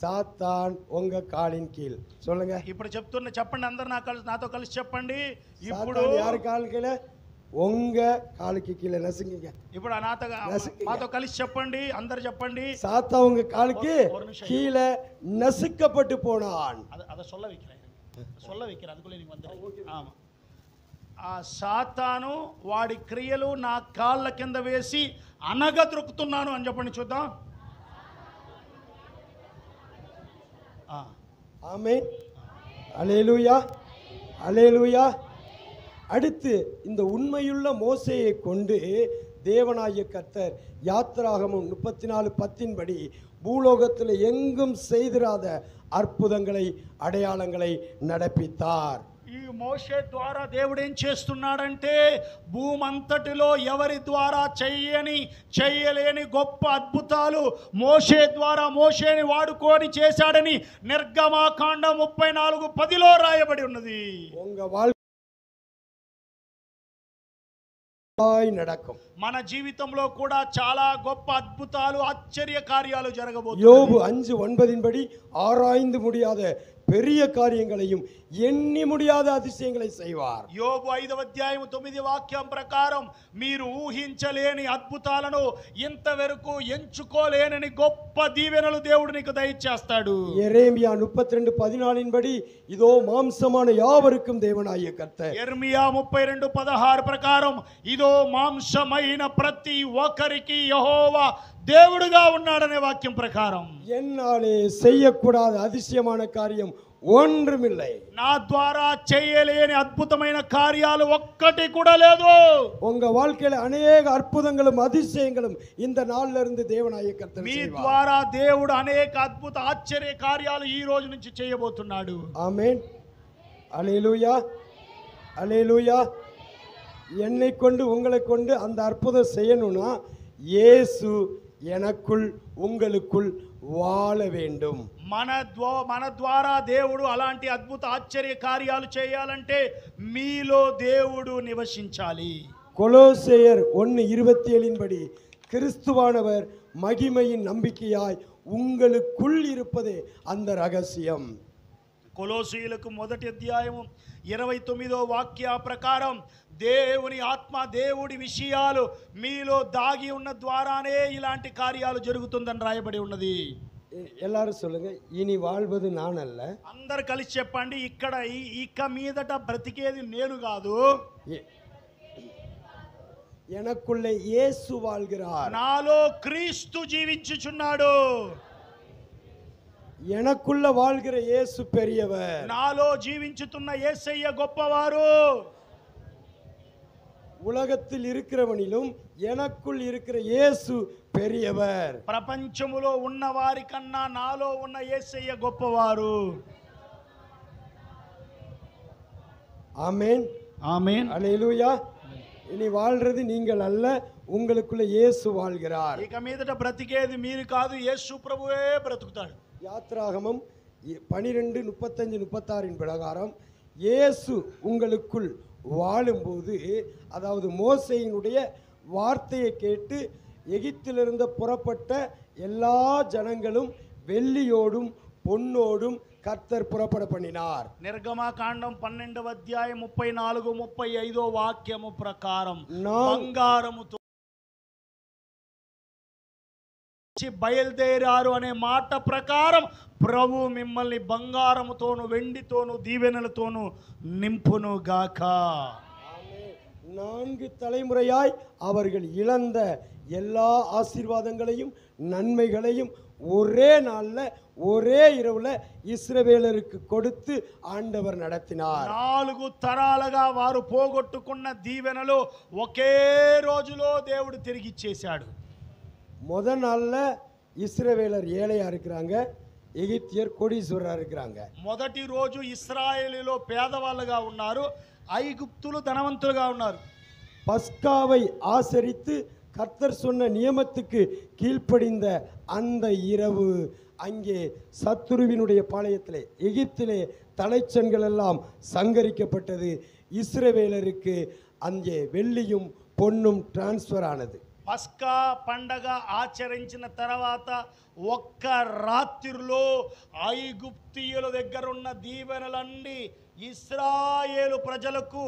B: சாத்தான் உங்க காலின் கீழ். சொல்லுங்க.
A: ఇప్పుడు చెప్పండి అందరూ నాతో కలిసి చెప్పండి. ఇప్పుడు
B: சாத்தான் யார் கால் கீழே? உங்க காலுக்கு கீழே நசுங்குங்க.
A: ఇప్పుడు మాతో కలిసి చెప్పండి. అందరు చెప్పండి.
B: சாத்தா உங்க காலுக்கு கீழே நசுக்கப்பட்டு போனான்.
A: అద சொல்ல வைக்கிறேன் அதுக்குள்ள நீங்க வந்துடுங்க. ஆமா. ఆ సాతాను వాడి క్రియలు నా కాళ్ళ కింద వేసి అనగద్రొక్కుతున్నాను అని చెప్పండి చూద్దాం.
B: ஆமென். அல்லேலூயா அல்லேலூயா. அடுத்து இந்த உண்மையுள்ள மோசேயை கொண்டு தேவனாகிய கர்த்தர் யாத்ராகமம் 34:10 படி பூலோகத்தில் எங்கும் செய்திராத அற்புதங்களை அடையாளங்களை நடப்பித்தார்.
A: ఈ మోషే ద్వారా దేవుడు ఏం చేస్తున్నాడంటే భూమంతటిలో ఎవరి ద్వారా చేయలేని గొప్ప అద్భుతాలు మోషే ద్వారా మోషేని వాడుకొని చేశాడని నిర్గమకాండం 34:10లో రాయబడి ఉన్నది.
B: உங்க வாழ்க்கை நடக்கும்.
A: మన జీవితంలో కూడా చాలా గొప్ప అద్భుతాలు ఆశ్చర్య కార్యాలు జరగబోతున్నాయి.
B: யோபு 5:9 படி ஆராய்ந்து முடியாத பெரிய காரியங்களையும் எண்ணி முடியாத அதிசயங்களை செய்வார்.
A: యోబు 5వ అధ్యాయం 9వ వాక్యం ప్రకారం మీరు ఊహించలేని అద్భుతాలను ఇంతవరకు ఎంచుకోలేనని గొప్ప దీవెనలు దేవుడు నీకు దయచేస్తాడు.
B: எரேமியா 32:14 படி இதோ மாம்சமான யாவருக்கும் தேவனாகிய கர்த்தர்.
A: యెర్మియా 32:16 ప్రకారం ఇదో మాంసమైన ప్రతి ఒక్కరికి యెహోవా దేవుడుగా ఉన్నాడనే వాక్యం ప్రకారం
B: என்னாலே செய்யக்கூடாத அதிசயமான காரியம் ஒன்றுமில்லை.
A: నా ద్వారా చేయలేని అద్భుతమైన కార్యాలు ఒక్కటి కూడా లేదు.
B: உங்க வாழ்க்கையில அநேக அற்புதங்களும் அதிசயங்களும் இந்த நாள்ல இருந்து தேவனாகிய கர்த்தர்
A: మీ
B: செய்வார்.
A: ద్వారా దేవుడు అనేక అద్భుత ఆశ్చర్య కార్యాలు ఈ రోజు నుంచి చేయబోతున్నాడు.
B: ஆமென். அல்லேலூயா அல்லேலூயா. என்னை கொண்டு உங்களை கொண்டு அந்த அற்புதம் செய்யணும்னா இயேசு எனக்குள் உங்களுக்குள் வாழ வேண்டும்.
A: మన ద్వారా దేవుడు అలాంటి అద్భుత ఆశ్చర్య కార్యాలు చేయాలంటే మీలో దేవుడు నివసించాలి.
B: கொலோசேயர் 1:27 படி கிறிஸ்துவானவர் மகிமையின் நம்பிக்கையாய் உங்களுக்குள் இருப்பதே அந்த ரகசியம்.
A: కొలోసీయులకు 1వ అధ్యాయం 29వ వాక్య ప్రకారం దేవుని ఆత్మ దేవుడి విషయాలు మీలో దాగి ఉన్న ద్వారానే ఇలాంటి కార్యాలు జరుగుతుందని రాయబడి ఉన్నది.
B: எல்லாரும் சொல்லுங்க, இனி வாழ்வது நான் அல்ல.
A: అందరు కలిసి చెప్పండి, ఇక్కడ ఇక మీదట బ్రతికేది నేను కాదు,
B: எனக்குள்ளே இயேசு வாழ்கிறார்.
A: నాలో క్రీస్తు జీవించుచున్నాడు.
B: எனக்குள்ள வாழ்கிற இயேசு பெரியவர்.
A: నాలో జీవించుతున్న యేసయ్య గొప్పవారు.
B: உலகத்தில் இருக்கிறவனிலும் எனக்குள் இருக்கிற இயேசு பெரியவர்.
A: ప్రపంచములో ఉన్న వారి కన్నా నాలో ఉన్న యేసయ్య గొప్పవారు.
B: ஆமென்,
A: ఆమేన్.
B: அல்லேலூயா. இனி வாழ்றது நீங்கள் அல்ல, உங்களுக்குள்ள இயேசு வாழ்கிறார்.
A: ఇక మీదట బ్రతికేది మీరు కాదు, యేసు ప్రభువే బ్రతుకుతాడు.
B: யாத்ராகமம் 12:35-36 பிரகாரம் இயேசு உங்களுக்குள் வாழும்போது, அதாவது மோசேயினுடைய வார்த்தையை கேட்டு எகிப்திலிருந்து புறப்பட்ட எல்லா ஜனங்களும் வெள்ளியோடும் பொன்னோடும் கர்த்தர் புறப்பட பண்ணினார்.
A: నిర్గమకాండం 12వ అధ్యాయం 34-35 వాక్యము ప్రకారం
B: నా-
A: బంగారముతో బయలుదేరారు అనే మాట ప్రకారం ప్రభు మిమ్మల్ని బంగారముతోను వెండితోను దీవెనలతోను నింపును గాక.
B: 4 தலைமுறையாய் அவர்கள் இழந்த எல்லா ஆசீர்வாதங்களையும் நன்மைகளையும் ஒரே நாள்ல ஒரே இரவுல இஸ்ரவேலருக்கு கொடுத்து ஆண்டவர் நடத்தினார்.
A: 4 తరాలుగా వారు పోగొట్టుకున్న దీవెనలు ఒకే రోజులో దేవుడు తిరిగి ఇచ్చేశాడు.
B: முதல் நாள்ல இஸ்ரவேலர் ஏழையா இருக்கிறாங்க, எகிப்தியர் கோடீஸ்வரரா இருக்கிறாங்க.
A: మొదటి రోజు ఇశ్రాయేలీలో పేదవాళ్ళుగా ఉన్నారు, ఐగుప్తులు ధనవంతులుగా ఉన్నారు.
B: பஸ்காவை ஆசரித்து கர்த்தர் சொன்ன நியமத்துக்கு கீழ்ப்படிந்த அந்த இரவு அங்கே சத்துருவினுடைய பாளையத்திலே எகிப்திலே தலைச்சன்கள் எல்லாம் சங்கரிக்கப்பட்டது. இஸ்ரவேலருக்கு அங்கே வெள்ளியும் பொன்னும் டிரான்ஸ்ஃபர் ஆனது.
A: పస్కా పండగ ఆచరించిన తర్వాత ఒక్క రాత్రిలో ఐగుప్తీయుల దగ్గర ఉన్న దీవెనలన్నీ ఇశ్రాయేలు ప్రజలకు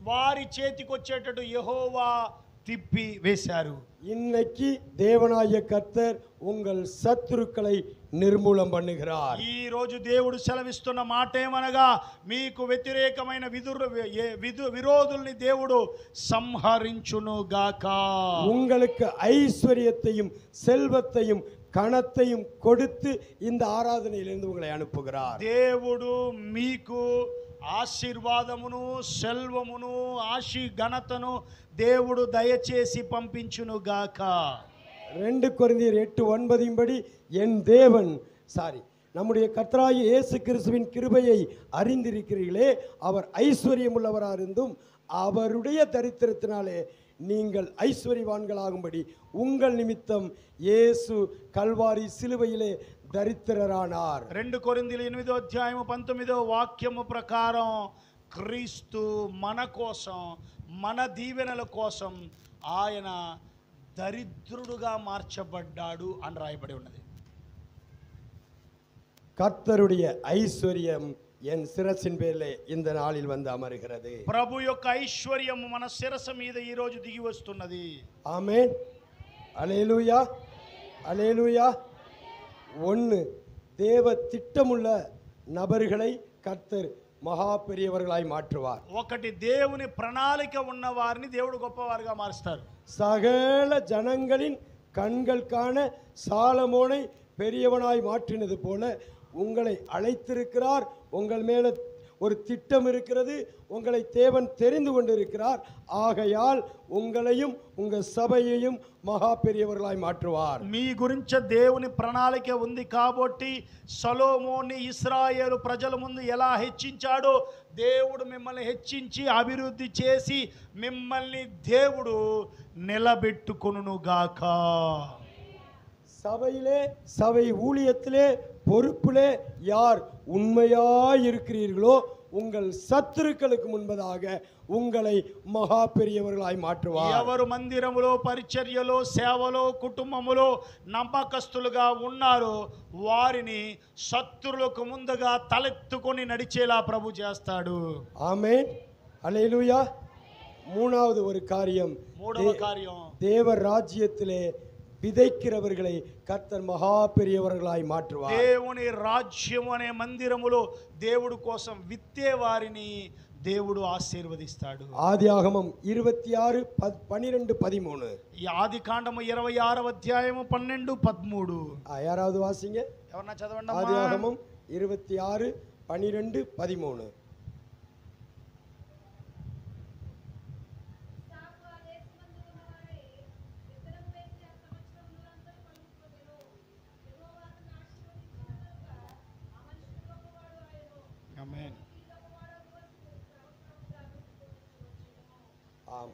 A: వారి చేతికి వచ్చేటట్టు యెహోవా తిప్పి వేశారు.
B: இன்னைக்கு தேவனாய கர்த்தர் உங்கள் சத்துருக்களை నిర్మూలం பண்ணுகிறார்.
A: ఈ రోజు దేవుడు సెలవిస్తున్న మాట ఏమనగా, మీకు వ్యతిరేకమైన విరోధుల్ని దేవుడు సంహరించును గాక.
B: உங்களுக்கு ஐஸ்வரியத்தையும் செல்வத்தையும் கணத்தையும் கொடுத்து இந்த ஆராதனையிலிருந்து உங்களை அனுப்புகிறார்.
A: దేవుడు మీకు ఆశీర్వాదమును సెల్వమును ఘనతను దేవుడు దయచేసి పంపించును గాక.
B: 2 கொரிந்தியர் 8:9 படி என் தேவன் நம்முடைய கர்த்தராகிய இயேசு கிறிஸ்துவின் கிருபையை அறிந்திருக்கிறீர்களே, அவர் ஐஸ்வர்யமுள்ளவராக இருந்தும் அவருடைய தரித்திரத்தினாலே நீங்கள் ஐஸ்வர்யவான்களாகும்படி உங்கள் நிமித்தம் இயேசு கல்வாரி சிலுவையிலே దరిద్రరానార్.
A: 2 కొరింథీయులు 8వ అధ్యాయం 19వ వాక్యము ప్రకారం క్రీస్తు మన కోసం, మన దీవెనల కోసం ఆయన దరిద్రుడుగా మార్చబడ్డాడు అని రాయబడి ఉన్నది.
B: கர்த்தருடைய ஐஸ்வர்யம் என் சிரசின் பேரிலே இந்த நாளில் வந்து அமருகிறது.
A: ప్రభు యొక్క ఐశ్వర్యం మన శిరస్సు మీద ఈ రోజు దిగి వస్తున్నది.
B: ஆமென், அல்லேலூயா, அல்லேலூயா. 1 தேவ திட்டமுள்ள நபர்களை கர்த்தர் மகா பெரியவர்களாய் மாற்றுவார்.
A: 1 దేవుని ప్రణాళిక ఉన్న వారిని దేవుడు గొప్పవారుగా మారుస్తారు.
B: சகல ஜனங்களின் கண்கள் காண சாலமோனை பெரியவனாய் மாற்றினது போல உங்களை அழைத்திருக்கிறார். உங்கள் மேல ஒரு திட்டம் இருக்கிறது, உங்களை தேவன் தெரிந்து கொண்டிருக்கிறார். ஆகையால் உங்களையும் உங்க சபையையும் மகா பெரியவர்களாய் மாற்றுவார்.
A: మీ గురించి దేవుని ప్రణాళిక ఉంది కాబట్టి సొలొమోన్ని ఇశ్రాయేలు ప్రజల ముందు ఎలా హెచ్చించాడో దేవుడు మిమ్మల్ని హెచ్చించి అభివృద్ధి చేసి మిమ్మల్ని దేవుడు నిలబెట్టుకొనును గాక.
B: சபையிலே, சபை ஊழியத்திலே, பொறுப்பிலே யார் உண்மையாய் இருக்கிறீர்களோ உங்கள் சத்துருக்களுக்கு முன்பதாக உங்களை மகா பெரியவர்களாய் மாற்றுவார்.
A: ఎవరు మందిరములో, పరిచర్యలో, సేవలో, కుటుంబములో నమ్మకస్తులుగా ఉన్నారో వారిని శత్రులకు ముందుగా తలెత్తుకొని నడిచేలా ప్రభు చేస్తాడు.
B: ஆமென், அல்லேலூயா. மூணாவது ஒரு காரியம்,
A: మూడవ కార్యం,
B: தேவ ராஜ்யத்திலே விதைக்கிறவர்களை கர்த்தர் மகா பெரியவர்களாய் மாற்றுவார்.
A: దేవుని రాజ్యం అనే మందిరములో దేవుడు కోసం విత్తే వారిని దేవుడు ఆశీర్వదిస్తాడు.
B: ஆதியாகமம் 26 12 13.
A: ఈ ఆది కాండము 26వ అధ్యాయము 12 13.
B: யாராவது வாசிங்க.
A: ఎవరన్నా చదవండి.
B: ஆதியாகமம் 26 12 13.
A: ఆమేన్.
B: ஆம்.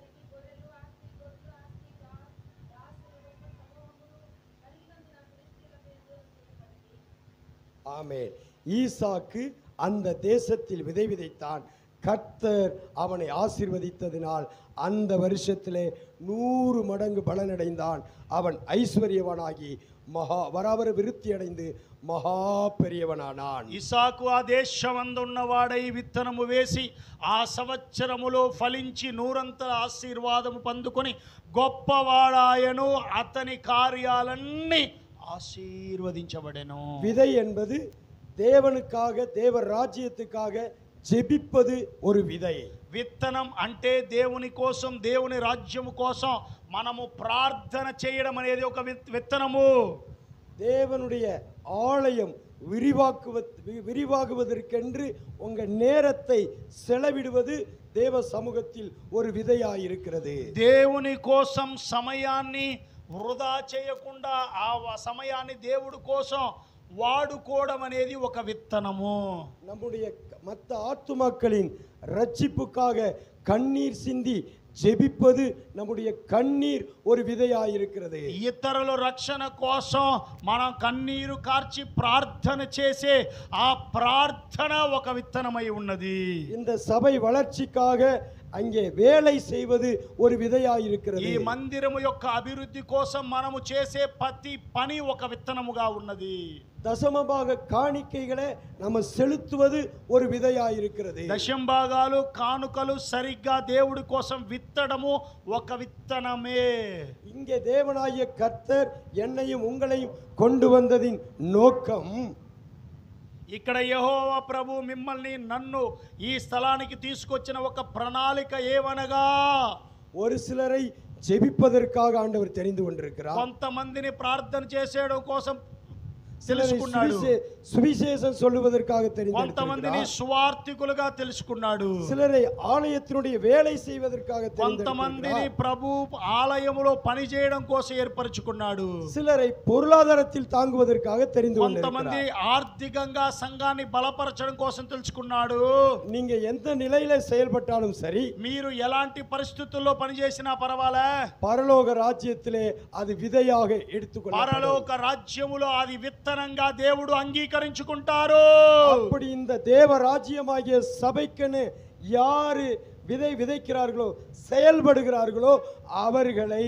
B: ஆமென். ஈசாக்கு அந்த தேசத்தில் விதை விதைத்தான். கர்த்தர் அவனை ஆசீர்வதித்ததினால் அந்த வருஷத்திலே 100 மடங்கு பலனடைந்தான். அவன் ஐஸ்வர்யவனாகி వరావర విరుத்தி అடைந்து మహా పెరియవనానాన్.
A: ఇసాకు ఆ దేశమందున్నవాడై విత్తనము వేసి ఆ సంవత్సరములో ఫలించి 100 ఆశీర్వాదము పొందుకొని గొప్పవాడాయను. అతని కార్యాలన్నీ ఆశీర్వదించబడెను.
B: விதை என்பது தேவனுக்காக தேவ ராஜ்யத்துக்காக ஜெபிப்பது ஒரு விதை.
A: విత్తనం అంటే దేవుని కోసం దేవుని రాజ్యము కోసం మనము ప్రార్థన చేయడం అనేది ఒక విత్తనము.
B: தேவனுடைய ஆலயம் விரிவாகுவதற்கென்று உங்க நேரத்தை செலவிடுவது தேவ சமூகத்தில் ஒரு விதையாயிருக்கிறது.
A: దేవుని కోసం సమయాన్ని వృధా చేయకుండా ఆ సమయాన్ని దేవుడి కోసం వాడుకోవడం అనేది ఒక విత్తనము.
B: நம்முடைய மற்ற ஆத்துமாக்களின் ரட்சிப்புக்காக கண்ணீர் சிந்தி ஜெபிப்பது நம்முடைய கண்ணீர் ஒரு விதையாயிருக்கிறது.
A: ఇతరుల రక్షణ కోసం మనం కన్నీరు కార్చి ప్రార్థన చేసే ఆ ప్రార్థన ఒక విత్తనమై ఉన్నది.
B: இந்த సభை வளர்ச்சிக்காக அங்கே வேலை செய்வது ஒரு விதையாயிருக்கிறது.
A: ఈ మందిరము యొక్క అభివృద్ధి కోసం మనము చేసే ప్రతి పని ఒక విత్తనముగా ఉన్నది.
B: దశమభాగ కాணிக்கைகளை நம்ம செலுத்துவது ஒரு விதையாயிருக்கிறது.
A: దశంభాగాలు కానుకలు సరిగ్గా దేవుడి కోసం విత్తడము ఒక విత్తనమే.
B: இங்கே தேவனாகிய கர்த்தர் என்னையும் உங்களையும் கொண்டு வந்ததின் நோக்கம்,
A: ఇక్కడ యెహోవా ప్రభు మిమ్మల్ని నన్ను ఈ స్థలానికి తీసుకొచ్చిన ఒక ప్రణాళిక ఏమనగా,
B: ஒரு சிலரை ஜெபிப்பதற்காக ஆண்டவர் தெரிந்து கொண்டிருக்கிறார்.
A: కొంతమందిని ప్రార్థన చేసేయడం కోసం
B: சிலரை
A: తెలుసుకున్నాడు.
B: சுவிசேஷம் சொல்லுவதற்காக
A: కొంతమందిని
B: தெரிந்து,
A: సువార్థికులుగా తెలుసుకున్నాడు.
B: சிலரை ஆலயத்தினுடைய வேலை செய்வதற்காக
A: కొంతమందిని ప్రభు ఆలయములో పని చేయడం కోసం ఏర్పరచుకున్నాడు.
B: சிலரை பொருளாதாரத்தில் தாங்குவதற்காக தெரிந்து
A: కొంతమంది ఆర్థికంగా సంఘాన్ని బలపరచడం కోసం తెలుసుకున్నాడు.
B: நீங்க எந்த நிலையில செயல்பட்டாலும் சரி,
A: మీరు ఎలాంటి పరిస్థితుల్లో పని చేసినా పర్వాలే,
B: பரலோக ராஜ்யத்திலே அது விதையாக எடுத்துக்கொள்ள,
A: పరలోక రాజ్యములో అది విత్తనంగా దేవుడు అంగీకరించుకుంటారు.
B: அப்படி இந்த தேவ ராஜ்யமாகிய சபைக்குன்னு யாரு விதை விதைக்கிறார்களோ செயல்படுகிறார்களோ அவர்களை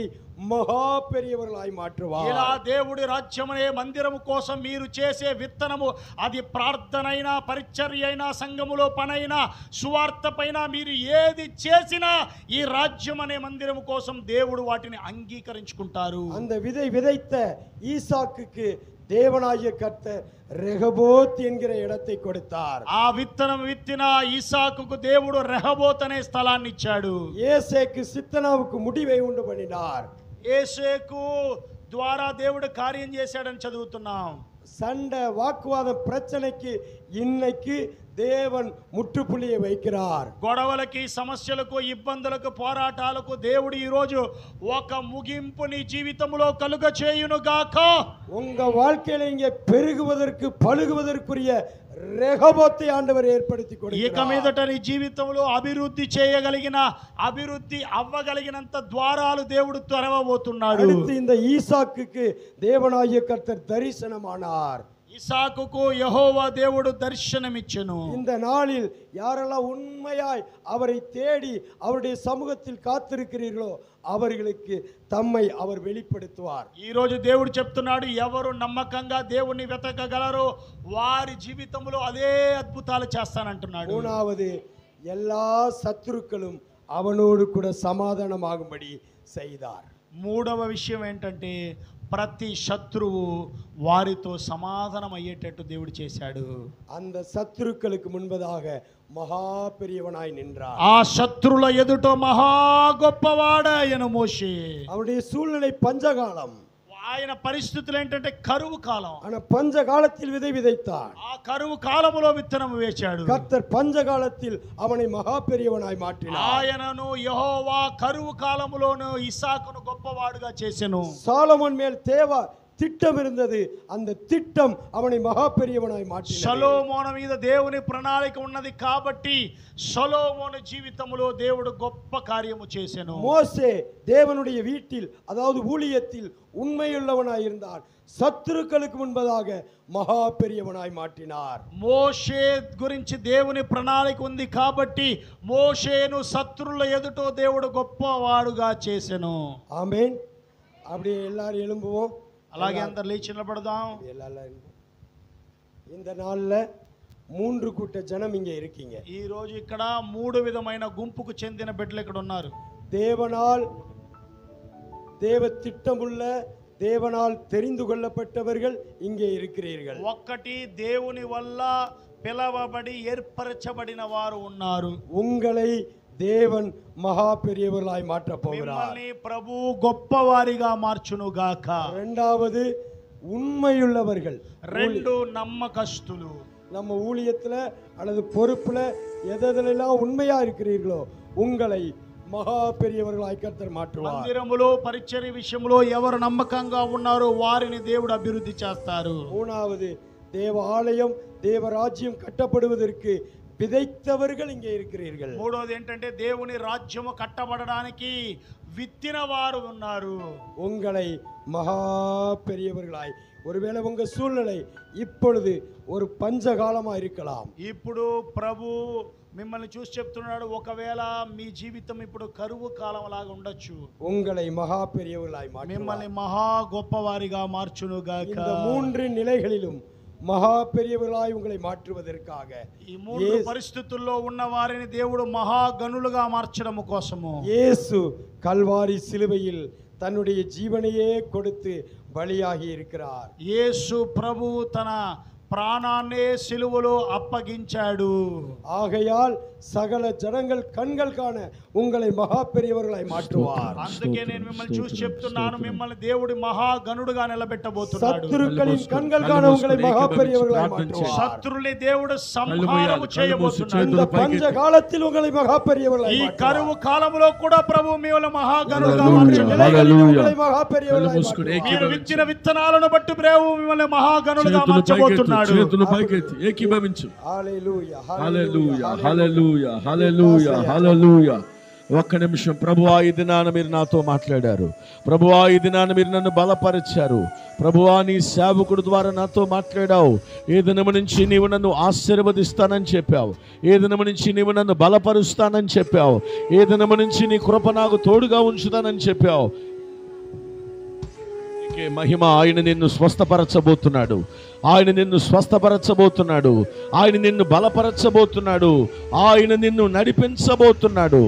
B: మహా పెరియవர்களாய் மாற்றுவார்.
A: ఇలా దేవుడి రాజ్యమనే మందిరము కోసం మీరు చేసే విత్తనము, అది ప్రార్థన అయినా పరిచర్య అయినా సంఘములో పనైనా సువార్త పైన మీరు ఏది చేసినా ఈ రాజ్యం అనే మందిరము కోసం దేవుడు వాటిని అంగీకరించుకుంటారు.
B: அந்த விதை விதைத்த ஈசாக்குக்கு தேவனாகிய கர்த்தர் ரெகபோத் என்கிற இடத்தை கொடுத்தார்.
A: ఆ విత్తనం విత్తిన ఈసాకుకు దేవుడు రెహబోత్ అనే స్థలాన్ని ఇచ్చాడు.
B: ஏசேக்கு சித்தனாவுக்கு முடிவை உண்டு பண்ணினார்.
A: ఏసేకు ద్వారా దేవుడు కార్యం చేశాడని చదువుతున్నాం.
B: சண்டை வாக்குவாதம் பிரச்சனைக்கு இன்னைக்கு தேவன் முற்றுப்புள்ளியை வைக்கிறார்.
A: గొడవలకి సమస్యలకు ఇబ్బందులకు పోరాటాలకు దేవుడు ఈ రోజు ఒక ముగింపు నీ జీవితంలో కలుగ చేయును గాక.
B: உங்க வாழ்க்கையில இங்கே பெருகுவதற்கு பழுகுவதற்குரிய రెహబోతు ఆండవర్ ఏర్పడితి
A: ఇక మీదట నీ జీవితంలో అభివృద్ధి చేయగలిగిన అభివృద్ధి అవ్వగలిగినంత ద్వారాలు దేవుడు తెరవబోతున్నాడు.
B: அடுத்து இந்த ஈசாக்குக்கு தேவனாகிய கர்த்தர் தரிசனமானார்.
A: ఇసాకుకు యెహోవా దేవుడు దర్శనమిచ్చెను.
B: இந்த நாளில் யாரெல்லாம் உண்மையாய் அவரை தேடி அவருடைய சமூகத்தில் காத்திருக்கிறீர்களோ அவர்களுக்கு தம்மை அவர் வெளிப்படுத்துவார்.
A: ఈ రోజు దేవుడు చెప్తున్నాడు, ఎవరు నమ్మకంగా దేవుణ్ణి వెతకగలరో వారి జీవితంలో అదే అద్భుతాలు చేస్తానంటున్నాడు.
B: மூணாவது, எல்லா சத்துருக்களும் அவனோடு கூட சமாதானமாகும்படி செய்தார்.
A: మూడవ విషయం ఏంటంటే ప్రతి శత్రువు వారితో సమాధానం అయ్యేటట్టు దేవుడు చేశాడు.
B: அந்த சத்துருக்களுக்கு முன்பதாக மகா பெரியவனாய் நின்றார்.
A: ఆ శత్రుల ఎదుట మహా గొప్పవాడాయన మోషే.
B: அவருடைய சூழ்நிலை பஞ்சகாலம்.
A: ఆయన పరిస్థితులు ఏంటంటే కరువు కాలం.
B: ஆனா பஞ்ச காலத்தில் விதை விதைத்தார்.
A: ఆ కరువు కాలములో విత్తనం వేశాడు.
B: கர்த்தர் பஞ்ச காலத்தில் அவனை மகா பெரியவனாய் மாற்றினார்.
A: ఆయనను యెహోవా కరువు కాలములోను ఇస్సాకును గొప్పవాడుగా చేసెను.
B: சாலமோன் மேல் திட்டம் இருந்தது. அந்த திட்டம் அவனை மகா பெரியவனாய் மாற்றினது.
A: సొలొమోను మీద దేవుని ప్రణాళిక ఉన్నది కాబట్టి సొలొమోను జీవితంలో దేవుడు గొప్ప కార్యము చేసెను.
B: மோசே தேவனுடைய வீட்டில் அதாவது ஊழியத்தில் உண்மையுள்ளவனாய் இருந்தான். சத்துருக்களுக்கு முன்பதாக மகா பெரியவனாய் மாற்றினார்.
A: మోషే గురించి దేవుని ప్రణాళిక ఉంది కాబట్టి మోషేను శత్రుల ఎదుట దేవుడు గొప్పవాడుగా చేసెను.
B: ஆமென். அப்படியே எல்லாரும் எழும்புவோம்.
A: అలాగే అందరు లేచి నిలబడదాం.
B: இந்த நாள்ல 3 கூட்ட ஜனம் இங்க இருக்கீங்க.
A: ఈ రోజు ఇక్కడ 3 విధమైన గుంపుకు చెందిన బిడ్డలు ఇక్కడ ఉన్నారు.
B: தேவ திட்டமுள்ள தேவனால் தெரிந்து கொள்ளப்பட்டவர்கள் இங்கே இருக்கிறீர்கள்.
A: ఒక్కటి దేవుని వల్ల పిలవబడి ఏర్పరచబడిన వారు ఉన్నారు.
B: உங்களை தேவன் மகா பெரியவர்களாய் மாற்ற போகிறார்.
A: మిమ్మల్ని ప్రభు గొప్పవారిగా మార్చును గాక.
B: இரண்டாவது உண்மையுள்ளவர்கள்.
A: 2 నమ్మకస్తులు.
B: நம்ம ஊழியத்துல அல்லது பொறுப்புல எதெல்லாம் உண்மையா இருக்கிறீர்களோ உங்களை மகா பெரியவர்களாய் கர்த்தர் மாற்றுவார்.
A: మందిరములో పరిచర్య విషయంలో ఎవరు నమ్మకంగా ఉన్నారో వారిని దేవుడు అభివృద్ధి చేస్తారు.
B: மூணாவது தேவ ஆலயம் தேவ ராஜ்யம் கட்டப்படுவதற்கு విదైతవర్గలు ఇంగే இருக்கிறீர்கள்.
A: మూడోది ఏంటంటే దేవుని రాజ్యము కట్టబడడానికి విత్తిన వారు ఉన్నారు.
B: உங்களை மகா பெரியவர்களாய் ஒருவேளை உங்க சூழ்நிலை இப்பொழுது ஒரு பஞ்சகாலமா இருக்கலாம்.
A: ఇప్పుడు ప్రభు మిమ్మల్ని చూసి చెప్తున్నాడు, ఒకవేళ మీ జీవితం ఇప్పుడు కరువు కాలం లాగా ఉండొచ్చు.
B: உங்களை மகா பெரியவர்களாய் மாற்றுவார்.
A: మిమ్మల్ని మహా గొప్పవారిగా మార్చును గాక.
B: இந்த 3 நிலைகளிலும் మహా పెరియవరాయి உங்களை மாற்றுவதற்காக
A: ఈ 3 పరిస్థితుల్లో ఉన్న వారిని దేవుడు మహా గనులుగా మార్చడం కోసము
B: యేసు కల్వారి సిలువైயில் தன்னுடைய ஜீவனையே கொடுத்து பலியாகி இருக்கிறார்.
A: యేసు ప్రభు తన ప్రాణాన్నే సిలువలో అప్పగించాడు.
B: ஆகையால் సకల జనங்கள் కన్నులు కాణ உங்களை మహా పెరియవர்களாய் மாற்றுவார்.
A: అందుకే నేను మిమ్మల్ని చూసి చెప్తున్నాను, మిమ్మల్ని దేవుడు మహా గనుడుగా నిలబెట్టబోతున్నాడు.
B: శత్రువుகளின் కన్నులు కాణ உங்களை మహా పెరియవர்களாய் மாற்றுவார்.
A: శత్రువుల్ని దేవుడు సంహారము చేయబోతున్నాడు.
B: இந்த పంచ కాలத்தில் உங்களை మహా పెరియవர்களாய்
A: ఈ కరువు కాలములో కూడా ప్రభు మిమ్మల్ని మహా గనుడుగా మార్చబోతున్నాడు.
B: உங்களை మహా పెరియవர்களாய் மாற்றுவார்.
A: మీరు విత్తిన విత్తనాలను బట్టి ప్రభు మిమ్మల్ని మహా గనుడుగా మార్చబోతున్నాడు.
D: చేతులు పైకెత్తి ఏకీభవించు.
B: హల్లెలూయా
D: హల్లెలూయా హల్లెలూయా హల్లెలూయా హల్లెలూయా. ఒక్క నిమిషం. ప్రభువా, ఈ దినాన మీరు నాతో మాట్లాడారు. ప్రభువా, ఈ దినాన మీరు నన్ను బలపరిచారు. ప్రభువా, నీ సేవకుడు ద్వారా నాతో మాట్లాడావు. ఏ దినము నుంచి నీవు నన్ను ఆశీర్వదిస్తానని చెప్పావు. ఏ దినము నుంచి నీవు నన్ను బలపరుస్తానని చెప్పావు. ఏ దినము నుంచి నీ కృప నాకు తోడుగా ఉంచుతానని చెప్పావు. మహిమ. ఆయన నిన్ను స్వస్థపరచబోతున్నాడు. ఆయన నిన్ను స్వస్థపరచబోతున్నాడు. ఆయన నిన్ను బలపరచబోతున్నాడు. ఆయన నిన్ను నడిపించబోతున్నాడు.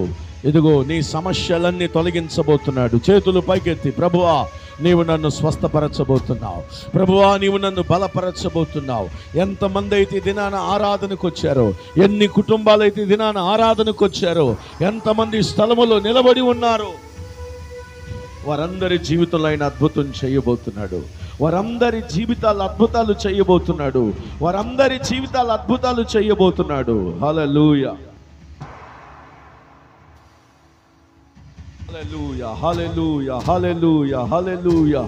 D: ఇదిగో నీ సమస్యలన్నీ తొలగించబోతున్నాడు. చేతులు పైకెత్తి, ప్రభువా నీవు నన్ను స్వస్థపరచబోతున్నావు. ప్రభువా నీవు నన్ను బలపరచబోతున్నావు. ఎంతమంది అయితే దినాన ఆరాధనకు వచ్చారో, ఎన్ని కుటుంబాలైతే దినాన ఆరాధనకు వచ్చారో, ఎంతమంది స్థలములో నిలబడి ఉన్నారో, వారందరి జీవితంలో ఆయన అద్భుతం చేయబోతున్నాడు. వారందరి జీవితాలు అద్భుతాలు చేయబోతున్నాడు. వారందరి జీవితాలు అద్భుతాలు చేయబోతున్నాడు. హల్లెలూయా హల్లెలూయా హల్లెలూయా హల్లెలూయా హల్లెలూయా.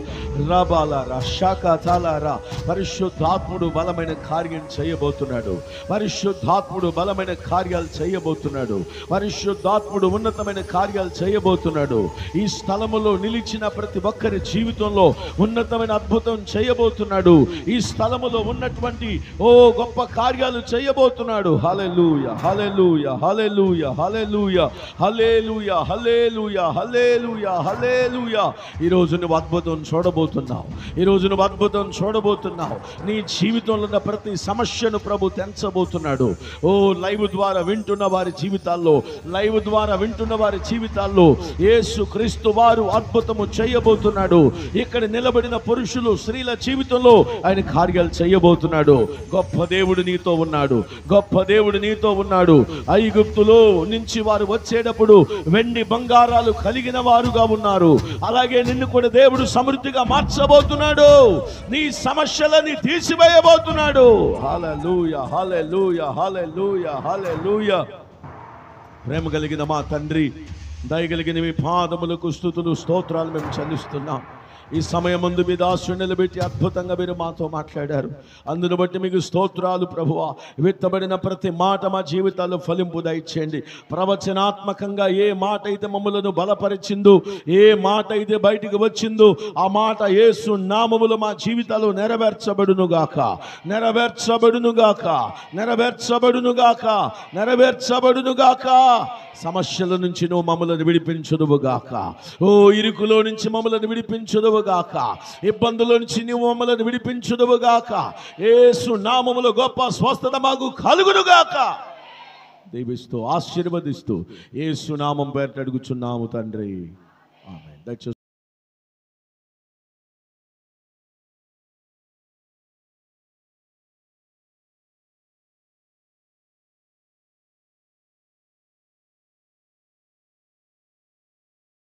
D: రబాలరా షాకాతాలరా. పరిశుద్ధాత్ముడు బలమైన కార్యం చేయబోతున్నాడు. పరిశుద్ధాత్ముడు బలమైన కార్యాలు చేయబోతున్నాడు. పరిశుద్ధాత్ముడు ఉన్నతమైన కార్యాలు చేయబోతున్నాడు. ఈ స్థలములో నిలిచిన ప్రతి ఒక్కరి జీవితంలో ఉన్నతమైన అద్భుతం చేయబోతున్నాడు. ఈ స్థలములో ఉన్నటువంటి గొప్ప కార్యాలు చేయబోతున్నాడు. హల్లెలూయా హల్లెలూయా హల్లెలూయా హల్లెలూయా హల్లెలూయా హల్లెలూయా హల్లెలూయా హల్లెలూయా. ఈ రోజు నువ్వు అద్భుతం చూడబోతున్నావు. చూడబోతున్నావు. ఈరోజు నువ్వు అద్భుతం చూడబోతున్నావు. నీ జీవితంలో ఉన్న ప్రతి సమస్యను ప్రభు తెంచబోతున్నాడు. ఓ లైవ్ ద్వారా వింటున్న వారి జీవితాల్లో యేసు క్రీస్తు వారు అద్భుతము చేయబోతున్నాడు. ఇక్కడ నిలబడిన పురుషులు స్త్రీల జీవితంలో ఆయన కార్యాలు చేయబోతున్నాడు. గొప్ప దేవుడు నీతో ఉన్నాడు. ఐగుప్తులో నుంచి వారు వచ్చేటప్పుడు వెండి బంగారాలు కలిగిన వారుగా ఉన్నారు. అలాగే నిన్ను కూడా దేవుడు సమృద్ధిగా మార్చబోతున్నాడు. నీ సమస్యలని తీసివేయబోతున్నాడు. హల్లెలూయా, హల్లెలూయా, హల్లెలూయా, హల్లెలూయా. ప్రేమ కలిగిన మా తండ్రి, దయగలిగిన మీ పాదములకు స్తుతులు స్తోత్రాలు మేము చెల్లిస్తున్నాం. ఈ సమయం ముందు మీ దాసుని నిలబెట్టి అద్భుతంగా మీరు మాతో మాట్లాడారు. అందును బట్టి మీకు స్తోత్రాలు ప్రభువా. విత్తబడిన ప్రతి మాట మా జీవితాల్లో ఫలింపు దయచేయండి. ప్రవచనాత్మకంగా ఏ మాట అయితే మమ్మలను బలపరిచిందో, ఏ మాట అయితే బయటికి వచ్చిందో, ఆ మాట యేసు నామములో మా జీవితాల్లో నెరవేర్చబడునుగాక. సమస్యల నుంచి నువ్వు మమ్మల్ని విడిపించుదువుగాక. ఓ ఇరుకులో నుంచి మమ్మల్ని విడిపించుదువుగాక. ఇబ్బందుల నుంచి నువ్వు మమ్మల్ని విడిపించుదువుగాక. యేసు నామములో గొప్ప స్వస్థత మాకు కలుగునుగాక. దీవిస్తూ ఆశీర్వదిస్తూ యేసు నామం పేరిట అడుగుచున్నాము తండ్రి. ఆమేన్.